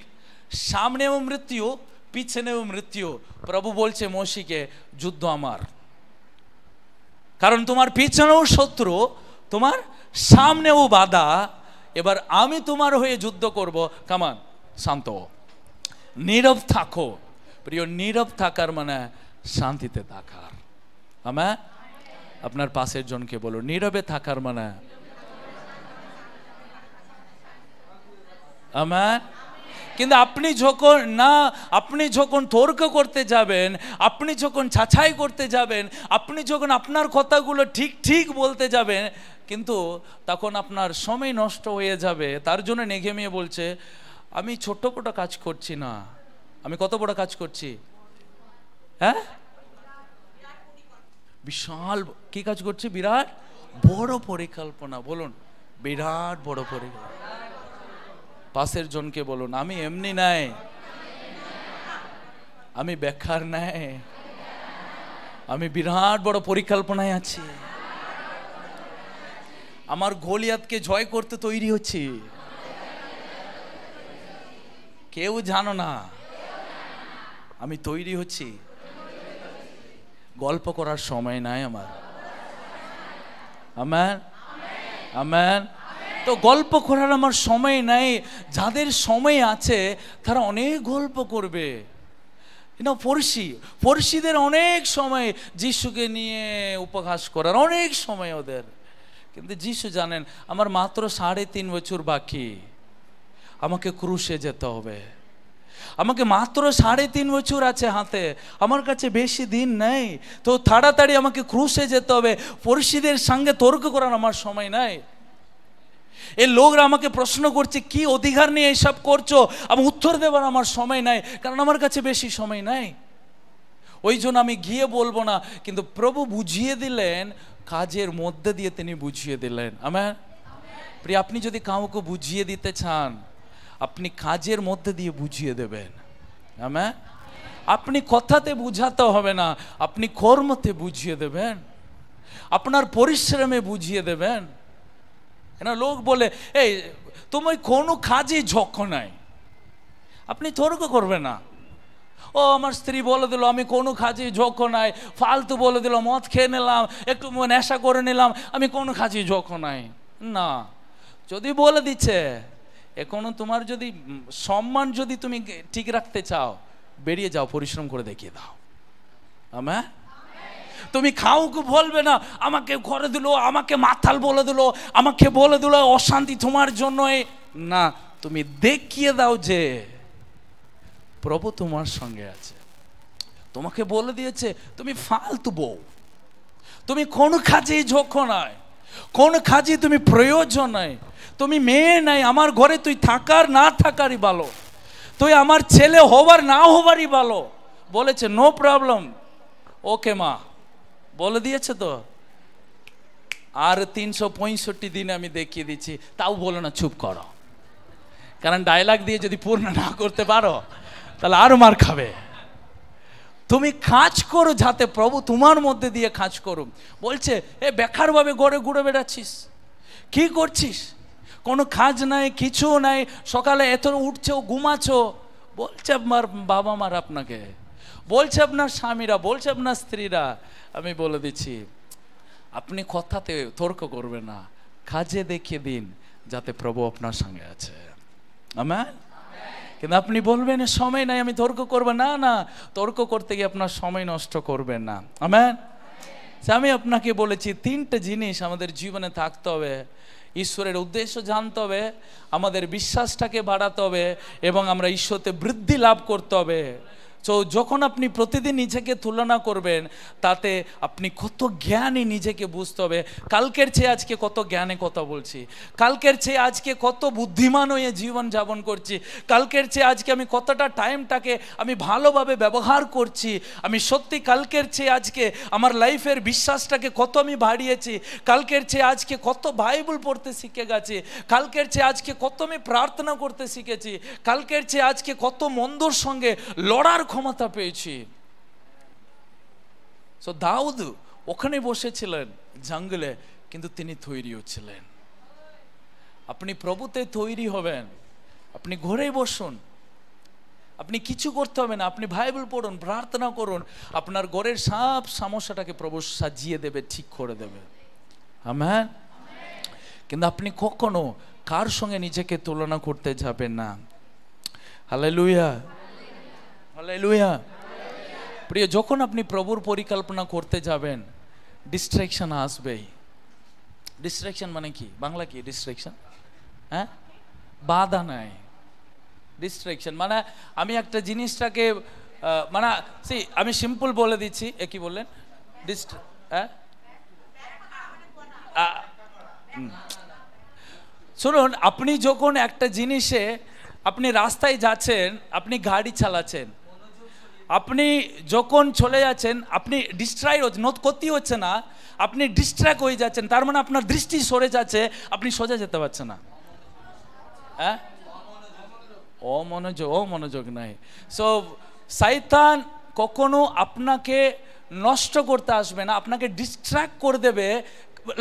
সামনেও মৃত্যু, পিছনেও মৃত্যু। প্রভু বলছে মোশিকে, যুদ্ধ আমার, কারণ তোমার পিছনেও শত্রু, তোমার সামনেও বাধা। এবার আমি তোমার হয়ে যুদ্ধ করব। কামান, শান্ত, নীরব থাকো। প্রিয়, নীরব থাকার মানে শান্তিতে থাকার। আমার আপনার পাশের জনকে বলো, নীরবে থাকার মানে আমার। কিন্তু আপনি যখন তর্ক করতে যাবেন, আপনি যখন ছাছাই করতে যাবেন, আপনি যখন আপনার কথাগুলো ঠিক বলতে যাবেন, কিন্তু তখন আপনার সময় নষ্ট হয়ে যাবে। তার জন্য নেগেমিয়ে বলছে, আমি ছোট বড় কাজ করছি না, আমি কত বড় কাজ করছি? হ্যাঁ, বিশাল কি কাজ করছি? বিরাট বড় পরিকল্পনা। বলুন, বিরাট বড় পরিকল্পনা। পাশের জনকে বলুন, আমি এমনি নাই, আমি বেকার নাই, আমি বিরাট বড় পরিকল্পনায় আছি। আমার গলিয়াতকে জয় করতে তৈরি হচ্ছি। কেউ জানো না, আমি তৈরি হচ্ছি। গল্প করার সময় নাই আমার। Amen, amen. তো গল্প করার আমার সময় নাই। যাদের সময় আছে তারা অনেক গল্প করবে। ফরসিদের অনেক সময় যিশুকে নিয়ে উপহাস করার অনেক সময় ওদের। কিন্তু যিশু জানেন, আমার মাত্র 3.5 বছর বাকি, আমাকে ক্রুশে যেতে হবে। আমাকে মাত্র 3.5 বছর আছে হাতে, আমার কাছে বেশি দিন নেই। তো তাড়াতাড়ি আমাকে ক্রুশে যেতে হবে। ফরসিদের সঙ্গে তর্ক করার আমার সময় নাই। এই লোকরা আমাকে প্রশ্ন করছে কি অধিকার নিয়ে এইসব করছো, আমি উত্তর দেবার আমার সময় নাই, কারণ আমার কাছে বেশি সময় নাই। ওই জন্য আমি গিয়ে বলবো না, কিন্তু প্রভু বুঝিয়ে দিলেন, কাজের মধ্যে দিয়ে তিনি বুঝিয়ে দিলেন। আমেন। প্রিয়, আপনি যদি কাউকে বুঝিয়ে দিতে চান, আপনি কাজের মধ্যে দিয়ে বুঝিয়ে দেবেন। আমেন। আপনি কথাতে বুঝাতে হবে না, আপনি কর্মতে বুঝিয়ে দেবেন, আপনার পরিশ্রমে বুঝিয়ে দেবেন। না, লোক বলে এই তোমার কোনো কাজে ঝক্ক নাই, আপনি তর্ক করবে না। ও আমার স্ত্রী বলে দিল আমি কোনো কাজে ঝক্ক নাই, ফালতু বলে দিল মদ খেয়ে নিলাম, একটু নেশা করে নিলাম, আমি কোনো কাজে ঝক্ক নাই। না, যদি বলে দিচ্ছে, এখনো তোমার যদি সম্মান যদি তুমি ঠিক রাখতে চাও, বেরিয়ে যাও, পরিশ্রম করে দেখিয়ে দাও। আমেন। তুমি কাউকে বলবে না আমাকে ঘরে দিল, আমাকে মাতাল বলে দিল, আমাকে বলে দিল অশান্তি তোমার জন্যই। না, তুমি দেখিয়ে দাও যে প্রভু তোমার সঙ্গে আছে। তোমাকে বলে দিয়েছে তুমি ফালতু বউ, তুমি কোন কাজেই ঝোঁক নাই, কোন কাজে তুমি প্রয়োজন নাই, তুমি মেয়ে নাই, আমার ঘরে তুই থাকার না থাকারই ভালো, তুই আমার ছেলে হবার না হবারই ভালো। বলেছে নো প্রবলেম, ওকে মা, বলে দিয়েছে তো। আর 365 দিন আমি দেখিয়ে দিচ্ছি, তাও বলো না চুপ করো, কারণ ডায়লগ দিয়ে যদি পূর্ণ না করতে পারো তাহলে আরো মার খাবে। তুমি কাজ করো যাতে প্রভু তোমার মধ্যে দিয়ে কাজ করো। বলছে এ বেকার ভাবে ঘরে ঘুরে বেড়াচ্ছিস, কি করছিস, কোনো কাজ নাই, কিছু নাই, সকালে এত উঠছো ঘুমাচ্ছো। বলছে আপনার বাবা মার আপনাকে, বলছে আপনার স্বামীরা, বলছে আপনার স্ত্রীরা। আমি বলে দিচ্ছি, আপনি কথাতে তর্ক করবেন না, কাজে দেখিয়ে দিন যাতে প্রভু আপনার সঙ্গে আছে। আমেন। কিন্তু আপনি বলবেন সময় নাই, আমি তর্ক করবো না। না, তর্ক করতে গিয়ে আপনার সময় নষ্ট করবেন না। আমেন। আমি আপনাকে বলেছি 3টে জিনিস আমাদের জীবনে থাকতে হবে। ঈশ্বরের উদ্দেশ্য জানতে হবে, আমাদের বিশ্বাসটাকে বাড়াতে হবে, এবং আমরা ঈশ্বরতে বৃদ্ধি লাভ করতে হবে। তো যখন আপনি প্রতিদিন নিজেকে তুলনা করবেন, তাতে আপনি কত জ্ঞানী নিজেকে বুঝতে হবে। কালকের চেয়ে আজকে কত জ্ঞানে কথা বলছি, কালকের চেয়ে আজকে কত বুদ্ধিমান হয়ে জীবন যাপন করছি, কালকের চেয়ে আজকে আমি কতটা টাইমটাকে আমি ভালোভাবে ব্যবহার করছি। আমি সত্যি কালকের চেয়ে আজকে আমার লাইফের বিশ্বাসটাকে কত আমি বাড়িয়েছি, কালকের চেয়ে আজকে কত বাইবেল পড়তে শিখে গেছি, কালকের চেয়ে আজকে কত আমি প্রার্থনা করতে শিখেছি, কালকের চেয়ে আজকে কত মন্দর সঙ্গে লড়ার ক্ষমতা পেয়েছি। সো দাউদ ওখানে বসেছিলেন জঙ্গলে, কিন্তু তিনি তৈরি হচ্ছিলেন। আপনি প্রভুতে তৈরি হবেন, আপনি ঘরেই বসুন, আপনি কিছু করতে হবে না, আপনি বাইবেল পড়ুন, প্রার্থনা করুন, আপনার ঘরের সব সমস্যাটাকে প্রভু সাজিয়ে দেবে, ঠিক করে দেবে। আমেন। কিন্তু আপনি কখনো কার সঙ্গে নিজেকে তুলনা করতে যাবেন না। Hallelujah, hallelujah. প্রিয়, যখন আপনি প্রভুর পরিকল্পনা করতে যাবেন, ডিস্ট্রাকশন আসবেই। ডিস্ট্রাকশন মানে কি, বাংলা কি ডিস্ট্রাকশন? হ্যাঁ, বাধা নাই। ডিস্ট্রাকশন মানে আমি একটা জিনিসটাকে মানে আমি সিম্পল বলে দিচ্ছি। কি বললেন? শুনুন, আপনি যখন একটা জিনিসে আপনি রাস্তায় যাচ্ছেন, আপনি গাড়ি চালাচ্ছেন, আপনি যখন চলে যাচ্ছেন, আপনি ডিস্ট্রাক্ট হচ্ছে, ক্ষতি হচ্ছে না, আপনি ডিস্ট্র্যাক্ট হয়ে যাচ্ছেন, তার মানে আপনার দৃষ্টি সরে যাচ্ছে, আপনি সোজা যেতে পারছেন না। হ্যাঁ, অমনোযোগ নাই। সো শয়তান কখনো আপনাকে নষ্ট করতে আসবে না, আপনাকে ডিস্ট্র্যাক্ট করে দেবে।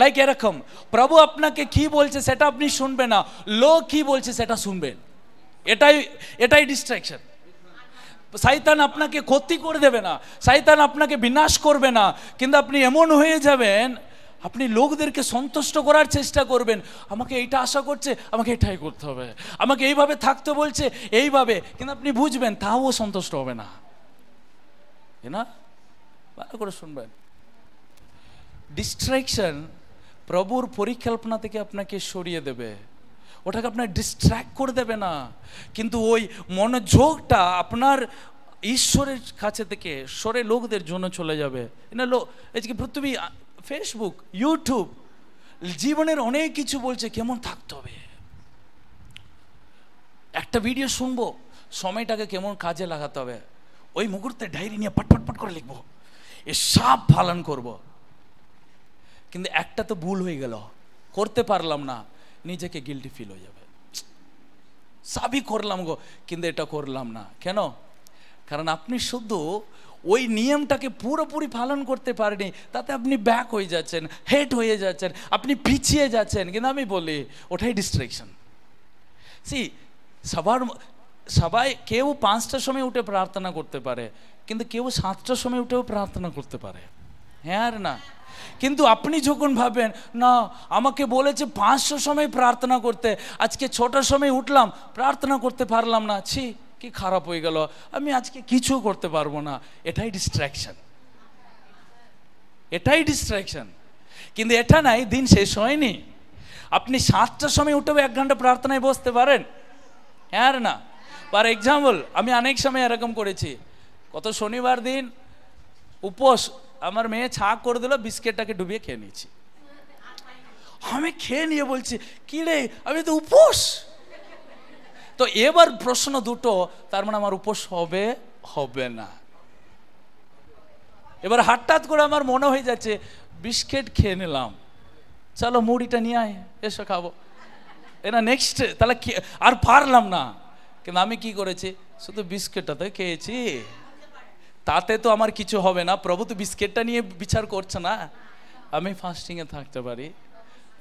লাইক এরকম, প্রভু আপনাকে কি বলছে সেটা আপনি শুনবেন না, লোক কি বলছে সেটা শুনবেন। এটাই ডিস্ট্রাকশন। শয়তান আপনাকে ক্ষতি করে দেবে না, শয়তান আপনাকে বিনাশ করবে না, কিন্তু আপনি এমন হয়ে যাবেন, আপনি লোকদেরকে সন্তুষ্ট করার চেষ্টা করবেন। আমাকে এইটা আশা করছে, আমাকে এটাই করতে হবে, আমাকে এইভাবে থাকতে বলছে, এইভাবে। কিন্তু আপনি বুঝবেন তাও সন্তুষ্ট হবে না। না, ভালো করে শুনবেন। ডিস্ট্রাকশন প্রভুর পরিকল্পনা থেকে আপনাকে সরিয়ে দেবে, ওটাকে আপনার ডিস্ট্র্যাক্ট করে দেবে না, কিন্তু ওই মনোযোগটা আপনার ঈশ্বরের কাছে থেকে সরে লোকদের জন্য চলে যাবে। আজকে পৃথিবী, ফেসবুক, ইউটিউব, জীবনের অনেক কিছু বলছে কেমন থাকতে হবে, একটা ভিডিও শুনবো সময়টাকে কেমন কাজে লাগাতে হবে, ওই মুহূর্তে ডায়েরি নিয়ে পট পট পট করে লিখবো, এ সব পালন করব। কিন্তু একটা তো ভুল হয়ে গেল, করতে পারলাম না, নিজেকে গিল্টি ফিল হয়ে যাবে, সবই করলাম গো কিন্তু এটা করলাম না। কেন? কারণ আপনি শুধু ওই নিয়মটাকে পুরোপুরি পালন করতে পারেনি, তাতে আপনি ব্যাক হয়ে যাচ্ছেন, হেড হয়ে যাচ্ছেন, আপনি পিছিয়ে যাচ্ছেন। কিন্তু আমি বলি ওটাই ডিস্ট্রাকশন। সবাই কেউ 5টার সময় উঠে প্রার্থনা করতে পারে, কিন্তু কেউ 7টার সময় উঠেও প্রার্থনা করতে পারে, হ্যাঁ আর না? কিন্তু আপনি যখন ভাবেন না আমাকে বলেছে 5টার সময় প্রার্থনা করতে, আজকে 6টার সময় উঠলাম প্রার্থনা করতে পারলাম না, ছি কি খারাপ হয়ে গেল, আমি আজকে কিছু করতে পারবো না, এটাই ডিস্ট্রাকশন, এটাই ডিস্ট্রাকশন। কিন্তু এটা নাই, দিন শেষ হয়নি। আপনি 7টার সময় উঠেও 1 ঘন্টা প্রার্থনায় বসতে পারেন, হ্যাঁ না? ফর এক্সাম্পল আমি অনেক সময় এরকম করেছি। কত শনিবার দিন উপোস, আমার মেয়ে ছা করে দিল, বিস্কিটটাকে ডুবিয়ে খেয়ে নিয়েছি। আমি খেয়ে নিয়ে বলছি কি রে, আমি তো উপোস। তো এবার প্রশ্ন দুটো, তার মানে আমার উপোস হবে হবে না। এবার হঠাৎ করে আমার মনে হয়ে যাচ্ছে বিস্কিট খেয়ে নিলাম, চলো মুড়িটা নিয়ে আয়, এসো খাবো, এটা নেক্সট, তাহলে আর পারলাম না। কিন্তু আমি কি করেছি, শুধু বিস্কিটটা তো খেয়েছি, তাতে তো আমার কিছু হবে না, প্রভু তো বিস্কিটটা নিয়ে বিচার করছে না, আমি ফাস্টিংয়ে থাকতে পারি।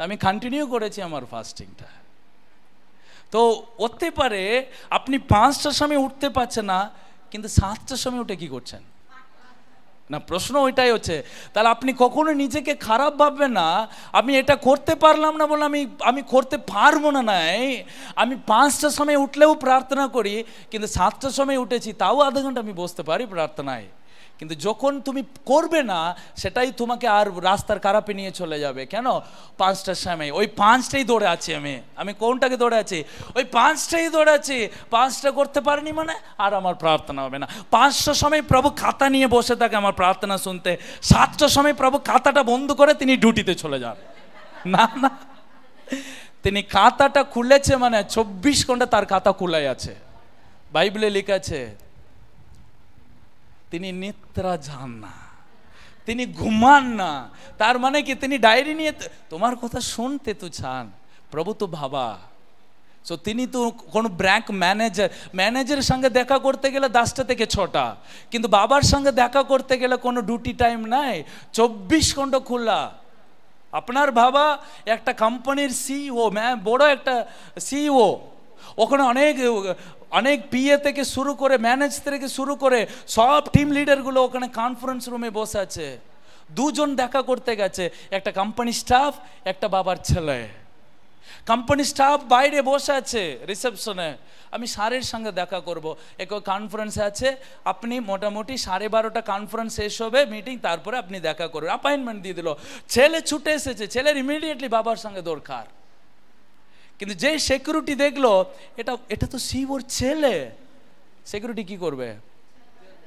আমি কন্টিনিউ করেছি আমার ফাস্টিংটা। তো হতে পারে আপনি 5টার সময় উঠতে পারছেন না, কিন্তু 7টার সময় উঠে কি করছেন না, প্রশ্ন ওইটাই হচ্ছে। তাহলে আপনি কখনো নিজেকে খারাপ ভাববেন না, আমি এটা করতে পারলাম না বলে আমি করতে পারবো না। নাই, আমি 5টার সময় উঠলেও প্রার্থনা করি, কিন্তু 7টার সময় উঠেছি তাও আধা ঘন্টা আমি বসতে পারি প্রার্থনায়। কিন্তু যখন তুমি করবে না, সেটাই তোমাকে আর রাস্তার খারাপে নিয়ে চলে যাবে। কেন? 5টার সময় ওই 5টাই দৌড়ে আছি, আমি কোনটাকে দৌড়ে আছি? ওই 5টাই দৌড়ে আছি। 5টা করতে পারিনি মানে আর আমার প্রার্থনা হবে না। 5টার সময় প্রভু খাতা নিয়ে বসে থাকে আমার প্রার্থনা শুনতে, 7টার সময় প্রভু খাতাটা বন্ধ করে তিনি ডিউটিতে চলে যান। না না, তিনি খাতাটা খুলেছে মানে 24 ঘন্টা তার খাতা খোলাই আছে। বাইবেলে লেখা আছে তিনি নিদ্রা যান না, তিনি ঘুমান না। তার মানে কি, তিনি ডায়েরি নিয়ে তোমার কথা শুনতে তো চান, প্রভু তো ভাবা। সো তিনি তো কোনো ব্র্যাঙ্ক ম্যানেজারের সঙ্গে দেখা করতে গেলে 10টা থেকে 6টা, কিন্তু বাবার সঙ্গে দেখা করতে গেলে কোনো ডিউটি টাইম নাই, 24 ঘন্টা খোলা। আপনার বাবা একটা কোম্পানির সিইও, বড় একটা সিইও, ওখানে অনেক পিএ থেকে শুরু করে ম্যানেজ থেকে শুরু করে সব টিম লিডারগুলো ওখানে কনফারেন্স রুমে বসে আছে। 2 জন দেখা করতে গেছে, একটা কোম্পানি স্টাফ, একটা বাবার ছেলে। কোম্পানি স্টাফ বাইরে বসে আছে রিসেপশনে, আমি স্যারের সঙ্গে দেখা করব, এক কনফারেন্সে আছে, আপনি মোটামুটি 12:30 কনফারেন্স শেষ হবে মিটিং, তারপরে আপনি দেখা করবেন, অ্যাপয়েন্টমেন্ট দিয়ে দিল। ছেলে ছুটে এসেছে, ছেলের ইমিডিয়েটলি বাবার সঙ্গে দরকার। কিন্তু যে সিকিউরিটি দেখলো এটা তো সিইওর ছেলে, সিকিউরিটি কি করবে?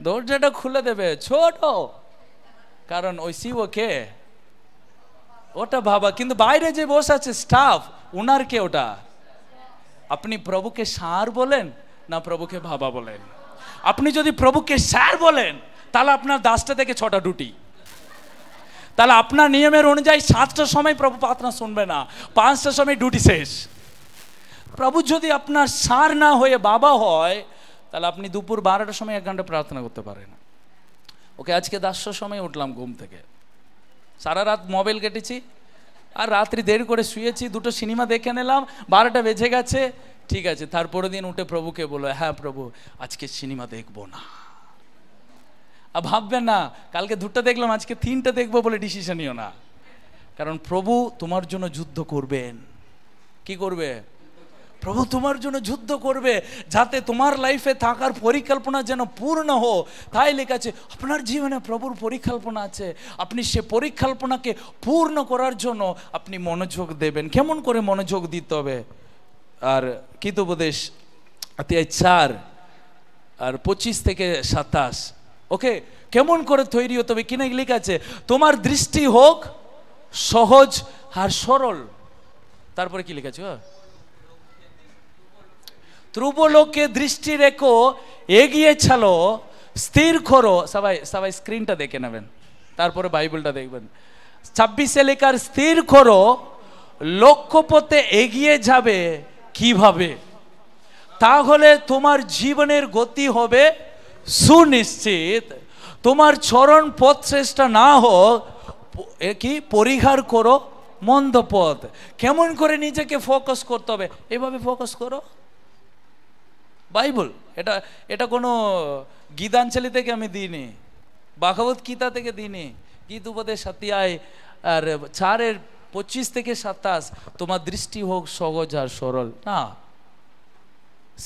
দরজাটা খুলে দেবে, ছোট, কারণ ওই সিইও কে, ওটা বাবা। কিন্তু বাইরে যে বসে আছে স্টাফ, ওনার কে ওটা? আপনি প্রভুকে স্যার বলেন না প্রভুকে বাবা বলেন? আপনি যদি প্রভুকে স্যার বলেন, তাহলে আপনার 10টা থেকে 6টা ডিউটি, তাহলে আপনার নিয়মের অনুযায়ী 7টার সময় প্রভু প্রার্থনা শুনবে না, 5টার সময় ডিউটি শেষ। প্রভু যদি আপনার স্যার না হয়ে বাবা হয়, তাহলে আপনি দুপুর 12টার সময় 1 ঘন্টা প্রার্থনা করতে পারেন। ওকে, আজকে 10টার সময় উঠলাম ঘুম থেকে, সারা রাত মোবাইল কেটেছি, আর রাত্রি দেরি করে শুয়েছি, 2টো সিনেমা দেখে নিলাম, 12টা বেজে গেছে, ঠিক আছে। তারপরের দিন উঠে প্রভুকে বলো, হ্যাঁ প্রভু আজকে সিনেমা দেখবো না। আর ভাববেন না কালকে 2টা দেখলাম আজকে 3টা দেখবো বলে ডিসিশন নিও না, কারণ প্রভু তোমার জন্য যুদ্ধ করবেন। কি করবে? প্রভু তোমার জন্য যুদ্ধ করবে, যাতে তোমার লাইফে থাকার পরিকল্পনা যেন পূর্ণ হো। তাই লেখা আছে আপনার জীবনে প্রভুর পরিকল্পনা আছে, আপনি সে পরিকল্পনাকে পূর্ণ করার জন্য আপনি মনোযোগ দেবেন। কেমন করে মনোযোগ দিতে হবে? আর গীতোপদেশ অধ্যায় 4 আর 25 থেকে 27, ওকে, কেমন করে তৈরি হতে হবে? কিনা লেখা আছে তোমার দৃষ্টি হোক সহজ আর সরল। তারপরে কি লিখেছ? ধ্রুবলোকে দৃষ্টি রেখো, এগিয়ে চলো, স্থির করো। সবাই সবাই স্ক্রিনটা দেখে নেবেন, তারপরে বাইবেলটা দেখবেন। 26 লেখার স্থির করো, লক্ষ্যপথে এগিয়ে যাবে কিভাবে? তাহলে তোমার জীবনের গতি হবে সুনিশ্চিত। তোমার চরণ পথ শ্রেষ্ঠ না হোক, কি পরিহার করো মন্দ পথ। কেমন করে নিজেকে ফোকাস করতে হবে? এভাবে ফোকাস করো। বাইবেল এটা এটা কোনো গীতাঞ্জলি থেকে আমি দিইনি, ভাগবত গীতা থেকে দিইনি। গীত উপদেশ অধ্যায় আর 4:25 থেকে 27, তোমার দৃষ্টি হোক সহজ আর সরল। না,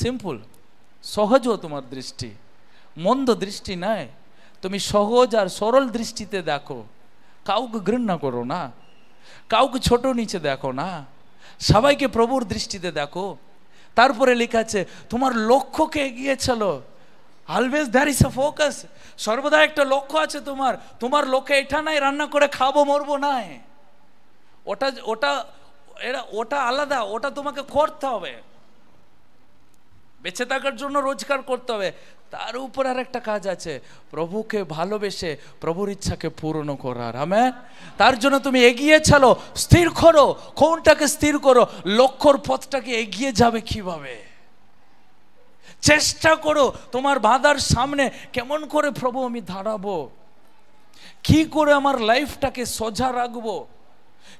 সিম্পল, সহজ ও তোমার দৃষ্টি, মন্দ দৃষ্টি নয়। তুমি সহজ আর সরল দৃষ্টিতে দেখো। কাউকে ঘৃণা করো না, কাউকে ছোট নিচে দেখো না, সবাইকে প্রভুর দৃষ্টিতে দেখো। তারপরে লেখা আছে তোমার লক্ষ্যকে এগিয়ে চলো। Always there is a focus. সর্বদা একটা লক্ষ্য আছে তোমার। তোমার লক্ষ্য এটা নাই রান্না করে খাবো মরবো নাই, ওটা ওটা ওটা আলাদা। ওটা তোমাকে করতে হবে, বেঁচে থাকার জন্য রোজগার করতে হবে। তার উপর আর একটা কাজ আছে, প্রভুকে ভালোবেসে প্রভুর ইচ্ছাকে পূর্ণ করার। আমেন। তার জন্য তুমি এগিয়ে চলো, স্থির করো। কোনটাকে স্থির করো? লক্ষ্যর পথটাকে এগিয়ে যাবে কিভাবে। চেষ্টা করো তোমার বাধার সামনে কেমন করে প্রভু আমি দাঁড়াবো, কি করে আমার লাইফটাকে সোজা রাখবো,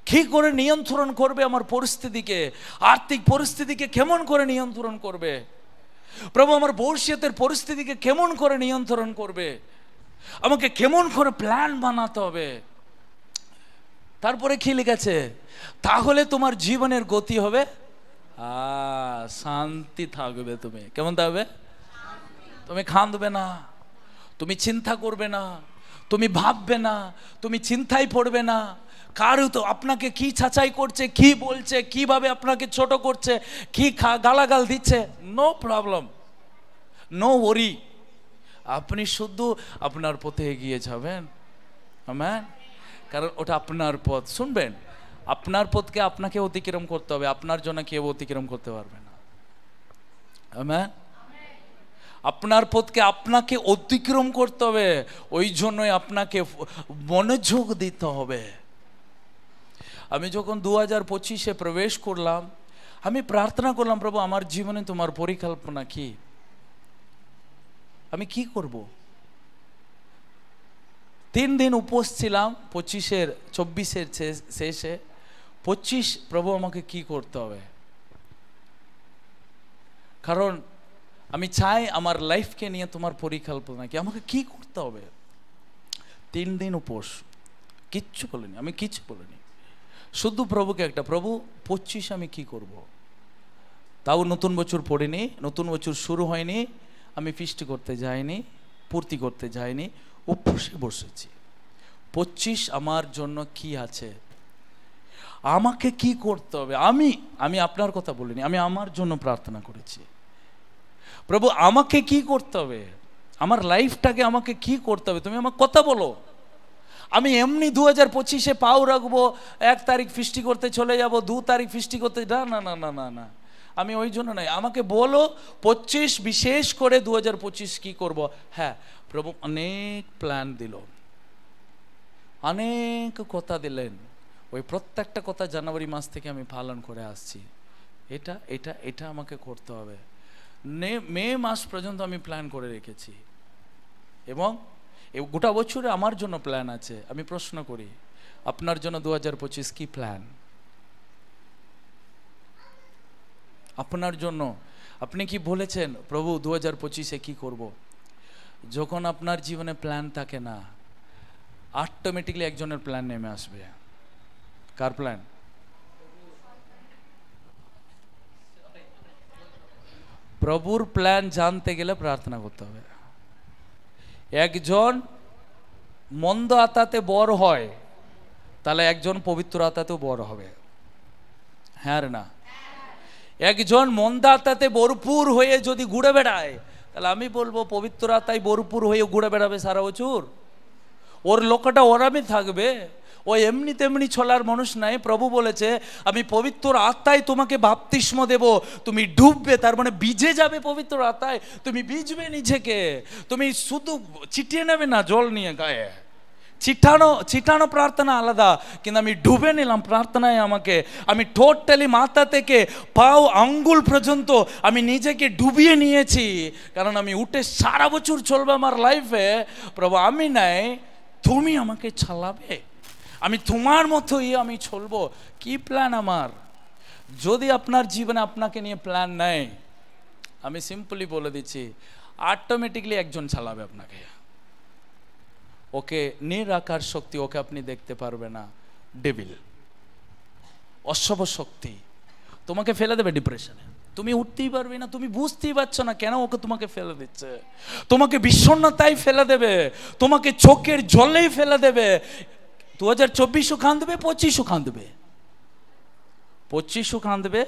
কি করে নিয়ন্ত্রণ করবে আমার পরিস্থিতিকে, আর্থিক পরিস্থিতিকে কেমন করে নিয়ন্ত্রণ করবে প্রভু, আমার ভবিষ্যতের পরিস্থিতিকে কেমন করে নিয়ন্ত্রণ করবে, আমাকে কেমন করে প্ল্যান বানাতে হবে। তারপরে কি লিখেছে? তাহলে তোমার জীবনের গতি হবে শান্তি থাকবে। তুমি কেমন থাকবে? তুমি কাঁদবে না, তুমি চিন্তা করবে না, তুমি ভাববে না, তুমি চিন্তায় পড়বে না। কারো তো আপনাকে কি ছাঁচাই করছে, কি বলছে, কিভাবে আপনাকে ছোট করছে, কি গালাগাল দিচ্ছে, নো প্রবলেম, নো ওরি। আপনি শুধু আপনার পথে এগিয়ে যাবেন। আমেন। কারণ ওটা আপনার পথ। শুনবেন, আপনার পথকে আপনাকে অতিক্রম করতে হবে, আপনার জন্য কেউ অতিক্রম করতে পারবে না। আমেন। আপনার পথকে আপনাকে অতিক্রম করতে হবে, ওই জন্যই আপনাকে মনোযোগ দিতে হবে। আমি যখন 2025-এ প্রবেশ করলাম, আমি প্রার্থনা করলাম, প্রভু আমার জীবনে তোমার পরিকল্পনা কি, আমি কি করব। 3 দিন উপোস ছিলাম 24-এর শেষে। 25 প্রভু আমাকে কি করতে হবে, কারণ আমি চাই আমার লাইফকে নিয়ে তোমার পরিকল্পনা কি, আমাকে কি করতে হবে। 3 দিন উপোস, কিচ্ছু বলিনি, আমি কিচ্ছু বলিনি, শুধু প্রভুকে একটা, প্রভু 25 আমি কি করব। তাও নতুন বছর পড়িনি, নতুন বছর শুরু হয়নি, আমি ফিস্ট করতে যাইনি, পূর্তি করতে যাইনি, উপোসে বসেছি। 25 আমার জন্য কি আছে, আমাকে কি করতে হবে। আমি আপনার কথা বলিনি, আমি আমার জন্য প্রার্থনা করেছি। প্রভু আমাকে কি করতে হবে, আমার লাইফটাকে আমাকে কি করতে হবে, তুমি আমার কথা বলো। আমি এমনি 2025-এ পাও রাখবো, 1 তারিখ ফিস্টি করতে চলে যাব, 2 তারিখ ফিস্টি করতে, না না না না না না, আমি ওই জন্য নাই। আমাকে বলো 25 বিশেষ করে 2025 কি করব। হ্যাঁ, প্রভু অনেক প্ল্যান দিল, অনেক কথা দিলেন, ওই প্রত্যেকটা কথা জানুয়ারি মাস থেকে আমি পালন করে আসছি। এটা এটা এটা আমাকে করতে হবে। মে মাস পর্যন্ত আমি প্ল্যান করে রেখেছি, এবং গোটা বছরে আমার জন্য প্ল্যান আছে। আমি প্রশ্ন করি, আপনার জন্য 2025 কি প্ল্যান? আপনার জন্য আপনি কি বলেছেন, প্রভু 2025-এ কি করব? যখন আপনার জীবনে প্ল্যান থাকে না, অটোমেটিকলি একজনের প্ল্যান নেমে আসবে। কার প্ল্যান? প্রভুর প্ল্যান জানতে গেলে প্রার্থনা করতে হবে। একজন মন্দ আত্মাতে বড় হয়, তাহলে একজন পবিত্র আত্মাতেও বড় হবে। হ্যাঁ রে না? একজন মন্দ আত্মাতে ভরপুর হয়ে যদি ঘুরে বেড়ায়, তাহলে আমি বলবো পবিত্র আত্মায় ভরপুর হয়ে ঘুরে বেড়াবে সারা বছর। ওর লোকটা ওরামই থাকবে, ও এমনি তেমনি চলার মানুষ নাই। প্রভু বলেছে আমি পবিত্র আত্মায় তোমাকে বাপ্তিস্ম দেব, তুমি ডুববে, তার মানে ভিজে যাবে পবিত্র আত্মায়, তুমি ভিজবে নিজেকে, তুমি শুধু ছিটিয়ে নেবে না জল নিয়ে গায়ে। ছিটানো প্রার্থনা আলাদা, কিন্তু আমি ডুবে নিলাম প্রার্থনায়। আমাকে আমি টোটালি মাথা থেকে পাও আঙ্গুল পর্যন্ত আমি নিজেকে ডুবিয়ে নিয়েছি, কারণ আমি উঠে সারা বছর চলবে আমার লাইফে। প্রভু আমি নাই, তুমি আমাকে চালাবে, আমি তোমার মতোই আমি চলবো। কি প্ল্যান আমার? যদি আপনার জীবনে আপনাকে নিয়ে প্ল্যান নেই, আমি সিম্পলি বলে দিচ্ছি, অটোমেটিকলি একজন চালাবে আপনাকে। ওকে নিরাকার শক্তি, ওকে আপনি দেখতে পারবে না, ডেভিল, অশুভ শক্তি তোমাকে ফেলে দেবে ডিপ্রেশনে। তুমি উঠতেই পারবে না, তুমি বুঝতেই পারছো না কেন ওকে তোমাকে ফেলে দিচ্ছে। তোমাকে বিষণ্ণতায় ফেলে দেবে, তোমাকে চোখের জলেই ফেলে দেবে। 2024 কাঁদবে, 25 কাঁদবে, 25 কাঁদবে,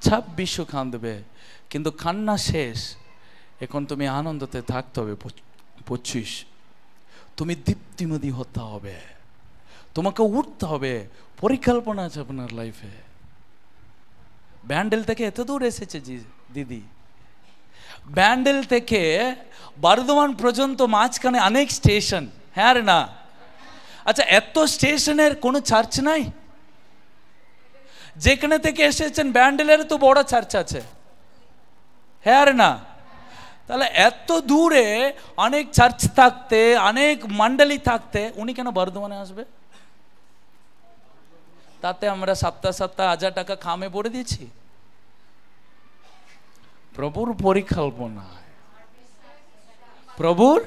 26 কাঁদবে, কিন্তু কান্না শেষ। এখন তুমি আনন্দতে থাকতে হবে। 25 তুমি দীপ্তিমতি হতে হবে, তোমাকে উঠতে হবে। পরিকল্পনা আছে আপনার লাইফে। ব্যান্ডেল থেকে এত দূর এসেছে দিদি, ব্যান্ডেল থেকে বর্ধমান পর্যন্ত মাঝখানে অনেক স্টেশন, হ্যাঁ রে না? আচ্ছা, এত স্টেশনের কোনো চার্চ নাই? যেখানে থেকে এসেছেন ব্যান্ডেলের তো বড় চার্চ আছে, হ্যাঁ রে না? তাহলে এত দূরে অনেক চার্চ থাকতে, অনেক মণ্ডলী থাকতে উনি কেন বর্ধমানে আসবে? তাতে আমরা সপ্তাহ 1,000 টাকা খামে পড়ে দিয়েছি। প্রভুর পরিকল্পনা, প্রভুর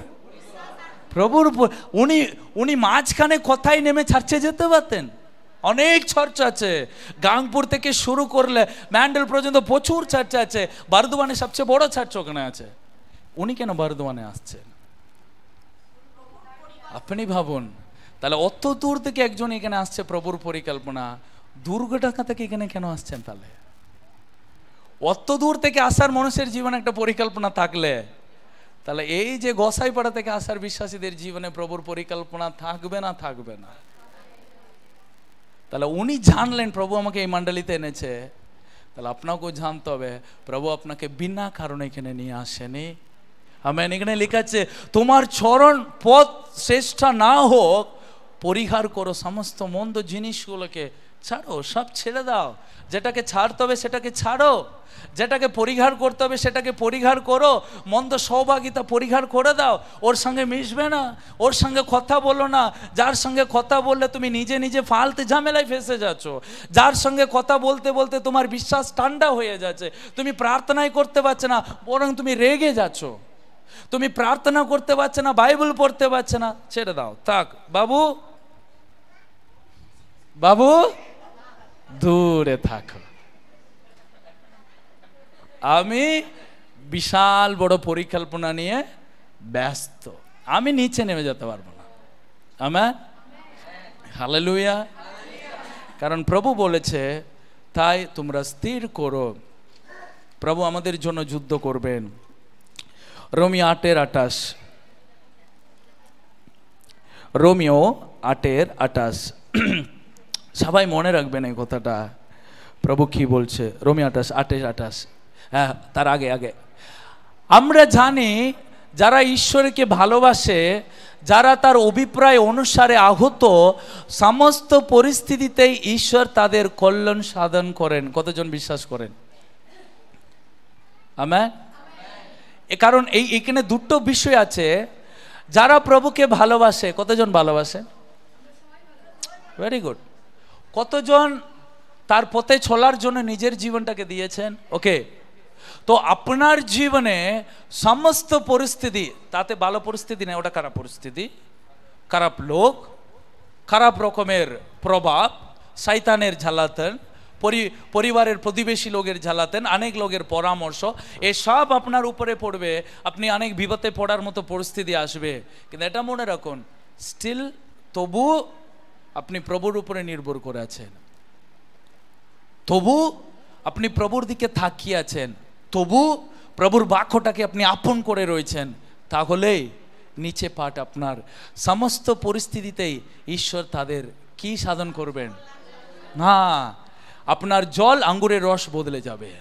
উনি মাঝখানে কোথায় নেমে চার্চে যেতে পারতেন। অনেক চার্চ আছে, গাংপুর থেকে শুরু করলে ম্যান্ডেল পর্যন্ত প্রচুর চার্চ আছে। বর্ধমানে সবচেয়ে বড় চার্চ ওখানে আছে। উনি কেন বর্ধমানে আসছেন? আপনি ভাবুন। তাহলে অত দূর থেকে একজন এখানে আসছে, প্রভুর পরিকল্পনা। দুর্গটাকা থেকে এখানে কেন আসছেন? তাহলে অত দূর থেকে আসার মানুষের জীবনে একটা পরিকল্পনা থাকলে, তাহলে এই যে গোসাইপাড়া থেকে আসার বিশ্বাসীদের জীবনে প্রভুর পরিকল্পনা থাকবে না? থাকবে না। তাহলে উনি জানলেন প্রভু আমাকে এই মণ্ডলীতে এনেছে, তাহলে আপনাকেও জানতে হবে প্রভু আপনাকে বিনা কারণে এখানে নিয়ে আসেনি। আমেন। এখানে লেখা আছে তোমার চরণ পথ শ্রেষ্ঠ না হোক, পরিহার করো সমস্ত মন্দ জিনিসগুলোকে, ছাড়ো, সব ছেড়ে দাও। যেটাকে ছাড়তে হবে সেটাকে ছাড়ো, যেটাকে পরিহার করতে হবে সেটাকে পরিহার করো। মন্দ সৌভাগিতা পরিহার করে দাও। ওর সঙ্গে মিশবে না, ওর সঙ্গে কথা বলো না। যার সঙ্গে কথা বললে তুমি নিজে নিজে ফালতু ঝামেলায় ফেসে যাচ্ছ, যার সঙ্গে কথা বলতে বলতে তোমার বিশ্বাস ঠান্ডা হয়ে যাচ্ছে, তুমি প্রার্থনাই করতে পারছো না, বরং তুমি রেগে যাচ্ছ। তুমি প্রার্থনা করতে পারছো না, বাইবেল পড়তে পারছো না, ছেড়ে দাও, থাক বাবু, বাবু দূরে থাকো। আমি বিশাল বড় পরিকল্পনা নিয়ে ব্যস্ত, আমি নিচে নেমে যেতে পারবো না। Amen, hallelujah. কারণ প্রভু বলেছে, তাই তোমরা স্থির করো। প্রভু আমাদের জন্য যুদ্ধ করবেন। রোমিও 8:28, রোমিও 8:28, সবাই মনে রাখবেন এই কথাটা। প্রভু কি বলছে? রোমিও 8:28। হ্যাঁ, তার আগে আমরা জানি যারা ঈশ্বরকে ভালোবাসে, যারা তার অভিপ্রায় অনুসারে আহত, সমস্ত পরিস্থিতিতেই ঈশ্বর তাদের কল্যাণ সাধন করেন। কতজন বিশ্বাস করেন? আমেন। কারণ এইখানে দুটো বিষয় আছে। যারা প্রভুকে ভালোবাসে, কতজন ভালোবাসে? Very good. কতজন তার পথে চলার জন্য নিজের জীবনটাকে দিয়েছেন? ওকে, তো আপনার জীবনে সমস্ত পরিস্থিতি, তাতে ভালো পরিস্থিতি নেই, ওটা খারাপ পরিস্থিতি, খারাপ লোক, খারাপ রকমের প্রভাব, শয়তানের ঝালাতেন, পরিবারের প্রতিবেশী লোকের ঝালাতেন, অনেক লোকের পরামর্শ, এসব আপনার উপরে পড়বে। আপনি অনেক বিপদে পড়ার মতো পরিস্থিতি আসবে, কিন্তু এটা মনে রাখুন, স্টিল তবু আপনি প্রভুর উপরে নির্ভর করে আছেন, তবু আপনি প্রভুর দিকে তাকিয়ে আছেন, তবু প্রভুর বাক্যটাকে আপনি আপন করে রয়েছেন। তাহলেই নিচে পাট আপনার, সমস্ত পরিস্থিতিতেই ঈশ্বর তাদের কি সাধন করবেন না, আপনার জল আঙ্গুরের রস বদলে যাবে,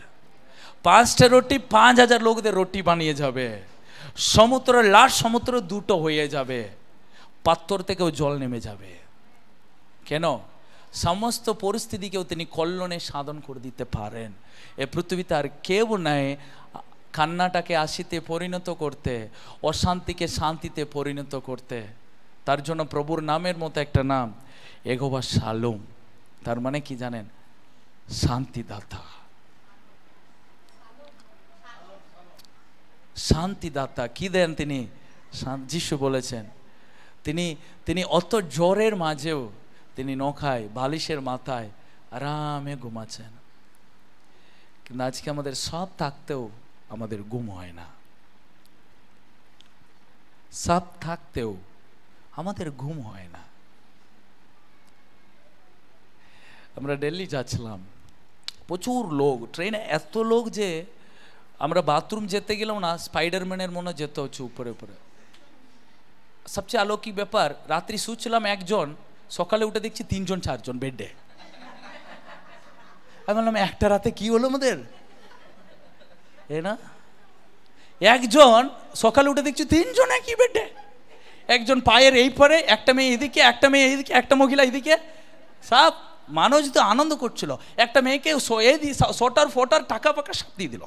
5টা রুটি 5000 লোকদের রুটি বানিয়ে যাবে, সমুদ্র লাল সমুদ্র দুটো হয়ে যাবে, পাথর থেকেও জল নেমে যাবে। কেন? সমস্ত পরিস্থিতিকেও তিনি কল্যাণে সাধন করে দিতে পারেন। এ পৃথিবীতে আর কেউ নাই কান্নাটাকে হাসিতে পরিণত করতে, অশান্তিকে শান্তিতে পরিণত করতে। তার জন্য প্রভুর নামের মতো একটা নাম এগোবা শালোম, তার মানে কি জানেন? শান্তিদাতা। শান্তিদাতা কি দেন তিনি? যিশু বলেছেন তিনি অত জ্বরের মাঝেও তিনি নখায় বালিশের মাথায় আরামে ঘুমাচ্ছেন। কিন্তু আজকে আমাদের সব থাকতেও আমাদের ঘুম হয় না, সব থাকতেও আমাদের ঘুম হয় না। আমরা দিল্লি যাচ্ছিলাম, প্রচুর লোক ট্রেনে, এত লোক যে আমরা বাথরুম যেতে গেলাম না, স্পাইডারম্যানের মনে যেতে হচ্ছে উপরে উপরে। সবচেয়ে অলৌকিক ব্যাপার, রাত্রি শুচ্ছিলাম একজন, সকালে উঠে দেখছি 3জন 4জন বেডে। আমি বললাম একটা রাতে কি হলো আমাদের, এ না? একজন সকালে উঠে দেখছি 3জন একই বেডে, একজন পায়ের এই পরে, একটা মেয়ে এদিকে, একটা মেয়ে এদিকে, একটা মহিলা এদিকে, সব মানুষ তো আনন্দ করছিল। একটা মেয়েকে সোটার ফোটার টাকা পাকা সব দিয়ে দিল,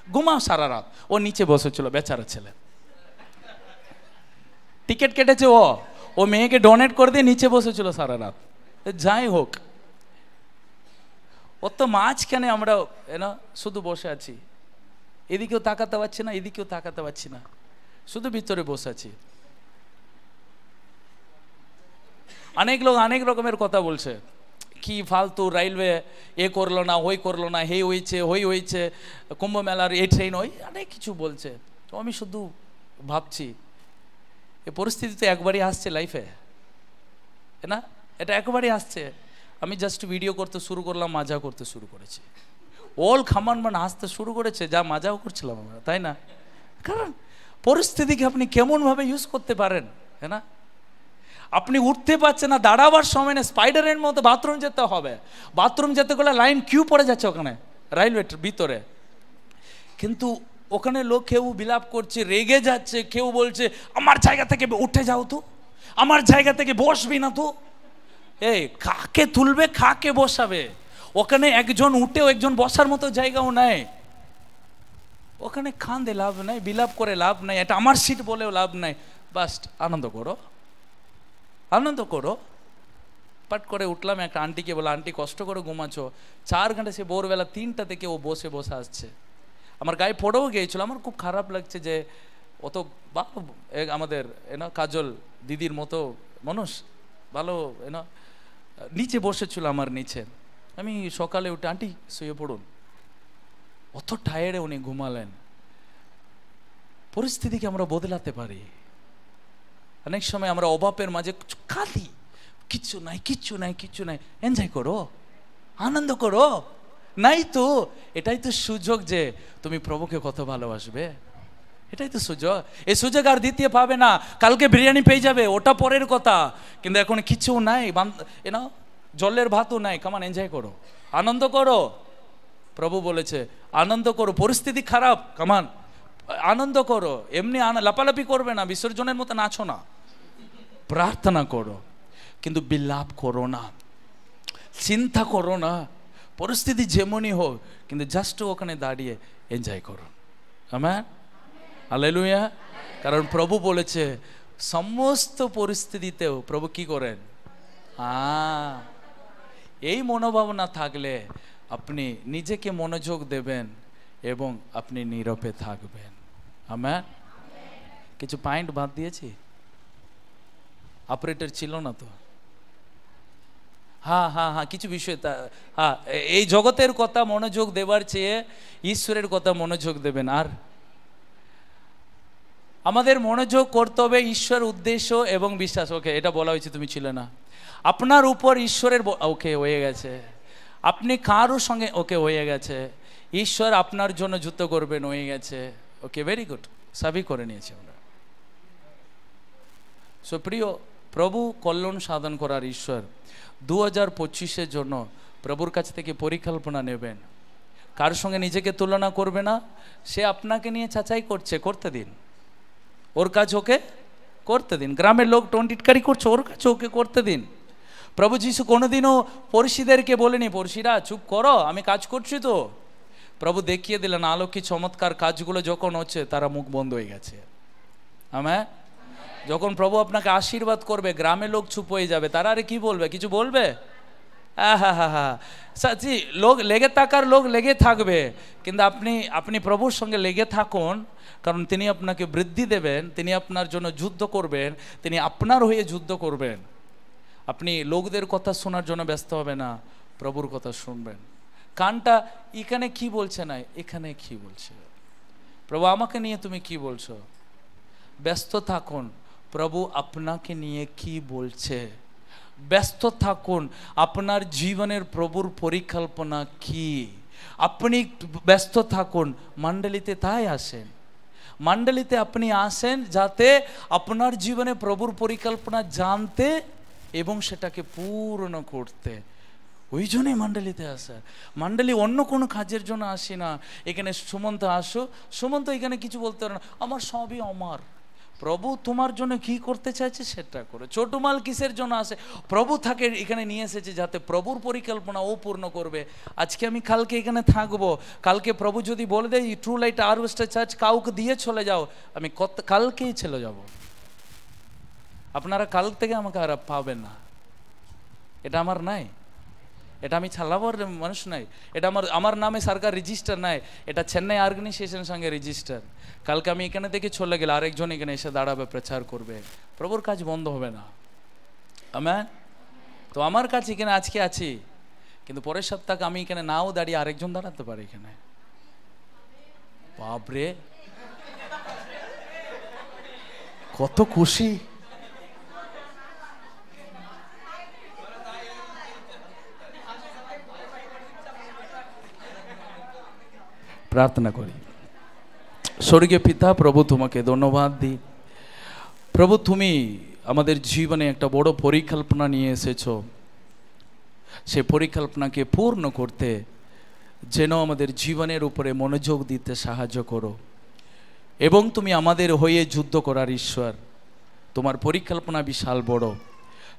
ঘুমাও সারা রাত। ও নিচে বসেছিল বেচারা ছেলে, টিকিট কেটেছে, ও মেয়েকে ডোনেট করে দিয়ে নিচে বসেছিল সারা রাত। যাই হোক, ও তো মাঝখানে আমরা শুধু বসে আছি, এদিকেও তাকাতে পারছি না, এদিকেও তাকাতে পারছি না, শুধু ভিতরে বসে আছি। অনেক লোক অনেক রকমের কথা বলছে, কি ফালতু রেলওয়ে এ করলো না, ওই করলো না, হে হয়েছে ওই হয়েছে, কুম্ভ মেলার এই ট্রেন, ওই অনেক কিছু বলছে। তো আমি শুধু ভাবছি, এ পরিস্থিতি তো একবারই আসছে লাইফে, না? এটা একবারই আসছে। আমি জাস্ট ভিডিও করতে শুরু করলাম, মজা করতে শুরু করেছি, ওল খামান হাসতে শুরু করেছে, যা মজাও করছিলাম আমরা, তাই না? কারণ পরিস্থিতিকে আপনি কেমনভাবে ইউজ করতে পারেন, হ্যাঁ না? আপনি উঠতে পারছেন না, দাঁড়াবার সময় না, স্পাইডারের মতো বাথরুম যেতে হবে, বাথরুম যেতে গেলে লাইন কিউ পড়ে যাচ্ছে ওখানে রেলওয়ের ভিতরে। কিন্তু ওখানে লোক কেউ বিলাপ করছে, রেগে যাচ্ছে, কেউ বলছে আমার জায়গা থেকে উঠে যাও তো, আমার জায়গা থেকে বসবি না তো। এই কাকে তুলবে, কাকে বসাবে? ওখানে একজন উঠেও একজন বসার মতো জায়গাও নাই। ওখানে কান্দে লাভ নাই, বিলাপ করে লাভ নাই, এটা আমার সিট বলেও লাভ নাই। বাস আনন্দ করো, আনন্দ করো। পাট করে উঠলাম, একটা আন্টিকে বলে, আন্টি কষ্ট করে ঘুমাচ্ছ, 4 ঘন্টা, সে ভোরবেলা 3টা থেকে ও বসে বসে আসছে। আমার গায়ে পড়েও গিয়েছিল, আমার খুব খারাপ লাগছে যে অত আমাদের কাজল দিদির মতো মানুষ ভালো নিচে বসেছিল আমার নিচে। আমি সকালে উঠে, আন্টি শুয়ে পড়ুন, অত টায়ার্ডে উনি ঘুমালেন। পরিস্থিতিকে আমরা বদলাতে পারি। অনেক সময় আমরা অভাবের মাঝে কাঁদি, কিচ্ছু নাই, কিচ্ছু নাই, কিচ্ছু নাই। এনজয় করো, আনন্দ করো। নাই তো, এটাই তো সুযোগ যে তুমি প্রভুকে কত ভালোবাসবে, এটাই তো সুযোগ। এই সুযোগ আর দ্বিতীয় পাবে না। কালকে বিরিয়ানি পেয়ে যাবে, ওটা পরের কথা, কিন্তু এখন কিছু নাই, জলের ভাতও নাই। কামান এনজয় করো, আনন্দ করো। প্রভু বলেছে আনন্দ করো। পরিস্থিতি খারাপ, কামান আনন্দ করো। এমনি লাপালাপি করবে না, বিসর্জনের মতো নাচো না, প্রার্থনা করো, কিন্তু বিলাপ করো না, চিন্তা করো না। পরিস্থিতি যেমনই হোক, কিন্তু জাস্ট ওখানে দাঁড়িয়ে এনজয় করো। Amen, hallelujah. কারণ প্রভু বলেছে সমস্ত পরিস্থিতিতেও প্রভু কি করেন। এই মনোভাবনা থাকলে আপনি নিজেকে মনোযোগ দেবেন এবং আপনি নীরবে থাকবেন। আমেন। কিছু পয়েন্ট বাদ দিয়েছি, অপারেটর ছিল না তো। হ্যাঁ হ্যাঁ হ্যাঁ, কিছু বিষয়, হ্যাঁ, এই জগতের কথা মনোযোগ দেবার চেয়ে ঈশ্বরের কথা মনোযোগ দেবেন। আর আমাদের মনোযোগ করতে হবে ঈশ্বর উদ্দেশ্য এবং বিশ্বাস। ওকে, এটা বলা হয়েছে, তুমি ছিলে না। আপনার উপর ঈশ্বরের, ওকে হয়ে গেছে। আপনি কারোর সঙ্গে, ওকে হয়ে গেছে। ঈশ্বর আপনার জন্য, যুদ্ধ করবেন, হয়ে গেছে। ওকে, ভেরি গুড, সবই করে নিয়েছি আমরা। সুপ্রিয়, প্রভু কল্যাণ সাধন করার ঈশ্বর। 2025-এর জন্য প্রভুর কাছ থেকে পরিকল্পনা নেবেন। কার সঙ্গে নিজেকে তুলনা করবে না। সে আপনাকে নিয়ে যাচাই করছে, করতে দিন, ওর কাজ ওকে করতে দিন। গ্রামের লোক টন্টিটকারি করছে, ওর কাছে ওকে করতে দিন। প্রভু যিশু কোনোদিনও পড়শিদেরকে বলেনি, পড়শিরা চুপ করো, আমি কাজ করছি তো। প্রভু দেখিয়ে দিলেন আলোকি চমৎকার কাজগুলো যখন হচ্ছে, তারা মুখ বন্ধ হয়ে গেছে। হ্যাঁ, যখন প্রভু আপনাকে আশীর্বাদ করবে, গ্রামের লোক চুপ হয়ে যাবে। তারা আরে কি বলবে, কিছু বলবে? সাচি, লোক লেগে থাকার লোক লেগে থাকবে, কিন্তু আপনি প্রভুর সঙ্গে লেগে থাকুন, কারণ তিনি আপনাকে বৃদ্ধি দেবেন, তিনি আপনার জন্য যুদ্ধ করবেন, তিনি আপনার হয়ে যুদ্ধ করবেন। আপনি লোকদের কথা শোনার জন্য ব্যস্ত হবে না, প্রভুর কথা শুনবেন। কানটা এখানে কি বলছে না, এখানে কি বলছে, প্রভু আমাকে নিয়ে তুমি কি বলছো, ব্যস্ত থাকুন প্রভু আপনাকে নিয়ে কি বলছে। ব্যস্ত থাকুন আপনার জীবনের প্রভুর পরিকল্পনা কি। আপনি ব্যস্ত থাকুন। মণ্ডলীতে তাই আসেন, মণ্ডলীতে আপনি আসেন যাতে আপনার জীবনে প্রভুর পরিকল্পনা জানতে এবং সেটাকে পূর্ণ করতে। ওই জন্যই মণ্ডলীতে আসে। মণ্ডলী অন্য কোনো কাজের জন্য আসি না। এখানে সুমন্ত আসো, সুমন্ত এখানে কিছু বলতে পারে না, আমার সবই আমার। প্রভু তোমার জন্য কি করতে চাইছে সেটা করে। ছোট মাল কিসের জন্য আসে? প্রভু থাকে এখানে নিয়ে এসেছে যাতে প্রভুর পরিকল্পনা ও পূর্ণ করবে। আজকে আমি কালকে এখানে থাকবো, কালকে প্রভু যদি বলে দেয় ট্রু লাইট হারভেস্টার চার্চ কাউকে দিয়ে চলে যাও, আমি কালকেই চলে যাব। আপনারা কাল থেকে আমাকে আর পাবেন না। এটা আমার নাই, এটা আমি চালাবার মানুষ নাই, এটা আমার নামে সরকার রেজিস্টার নাই, এটা চেন্নাই অর্গানাইজেশনের সঙ্গে রেজিস্টার। কালকে আমি এখানে থেকে চলে গেলে আরেকজন এখানে এসে দাঁড়াবে, প্রচার করবে, প্রভুর কাজ বন্ধ হবে না। আমেন। তো আমার কাছে এখানে আজকে আছি, কিন্তু পরের সপ্তাহে আমি এখানে নাও দাঁড়িয়ে আরেকজন দাঁড়াতে পারি এখানে। বাপরে কত খুশি। প্রার্থনা করি। স্বর্গীয় পিতা, প্রভু তোমাকে ধন্যবাদ দিই। প্রভু তুমি আমাদের জীবনে একটা বড় পরিকল্পনা নিয়ে এসেছো। সেই পরিকল্পনাকে পূর্ণ করতে যেন আমাদের জীবনের উপরে মনোযোগ দিতে সাহায্য করো, এবং তুমি আমাদের হয়ে যুদ্ধ করার ঈশ্বর। তোমার পরিকল্পনা বিশাল বড়,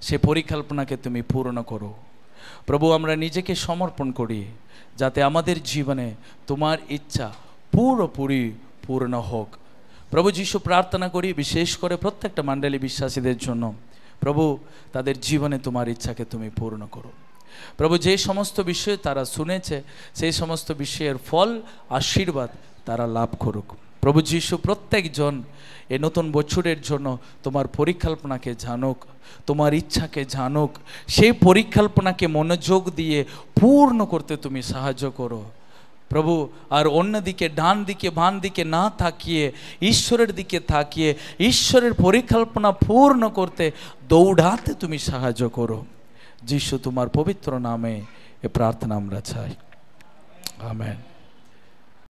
সে পরিকল্পনাকে তুমি পূর্ণ করো। প্রভু আমরা নিজেকে সমর্পণ করি যাতে আমাদের জীবনে তোমার ইচ্ছা পুরোপুরি পূর্ণ হোক। প্রভু যিশু প্রার্থনা করি বিশেষ করে প্রত্যেকটা মণ্ডলী বিশ্বাসীদের জন্য, প্রভু তাদের জীবনে তোমার ইচ্ছাকে তুমি পূর্ণ করো। প্রভু যে সমস্ত বিষয় তারা শুনেছে সেই সমস্ত বিষয়ের ফল আশীর্বাদ তারা লাভ করুক। প্রভু যিশু প্রত্যেকজন এই নতুন বছরের জন্য তোমার পরিকল্পনাকে জানুক, তোমার ইচ্ছাকে জানুক, সেই পরিকল্পনাকে মনোযোগ দিয়ে পূর্ণ করতে তুমি সাহায্য করো প্রভু। আর অন্যদিকে ডান দিকে বাম দিকে না তাকিয়ে ঈশ্বরের দিকে তাকিয়ে ঈশ্বরের পরিকল্পনা পূর্ণ করতে দৌড়াতে তুমি সাহায্য করো। যিশু তোমার পবিত্র নামে এ প্রার্থনা আমরা চাই, আমেন।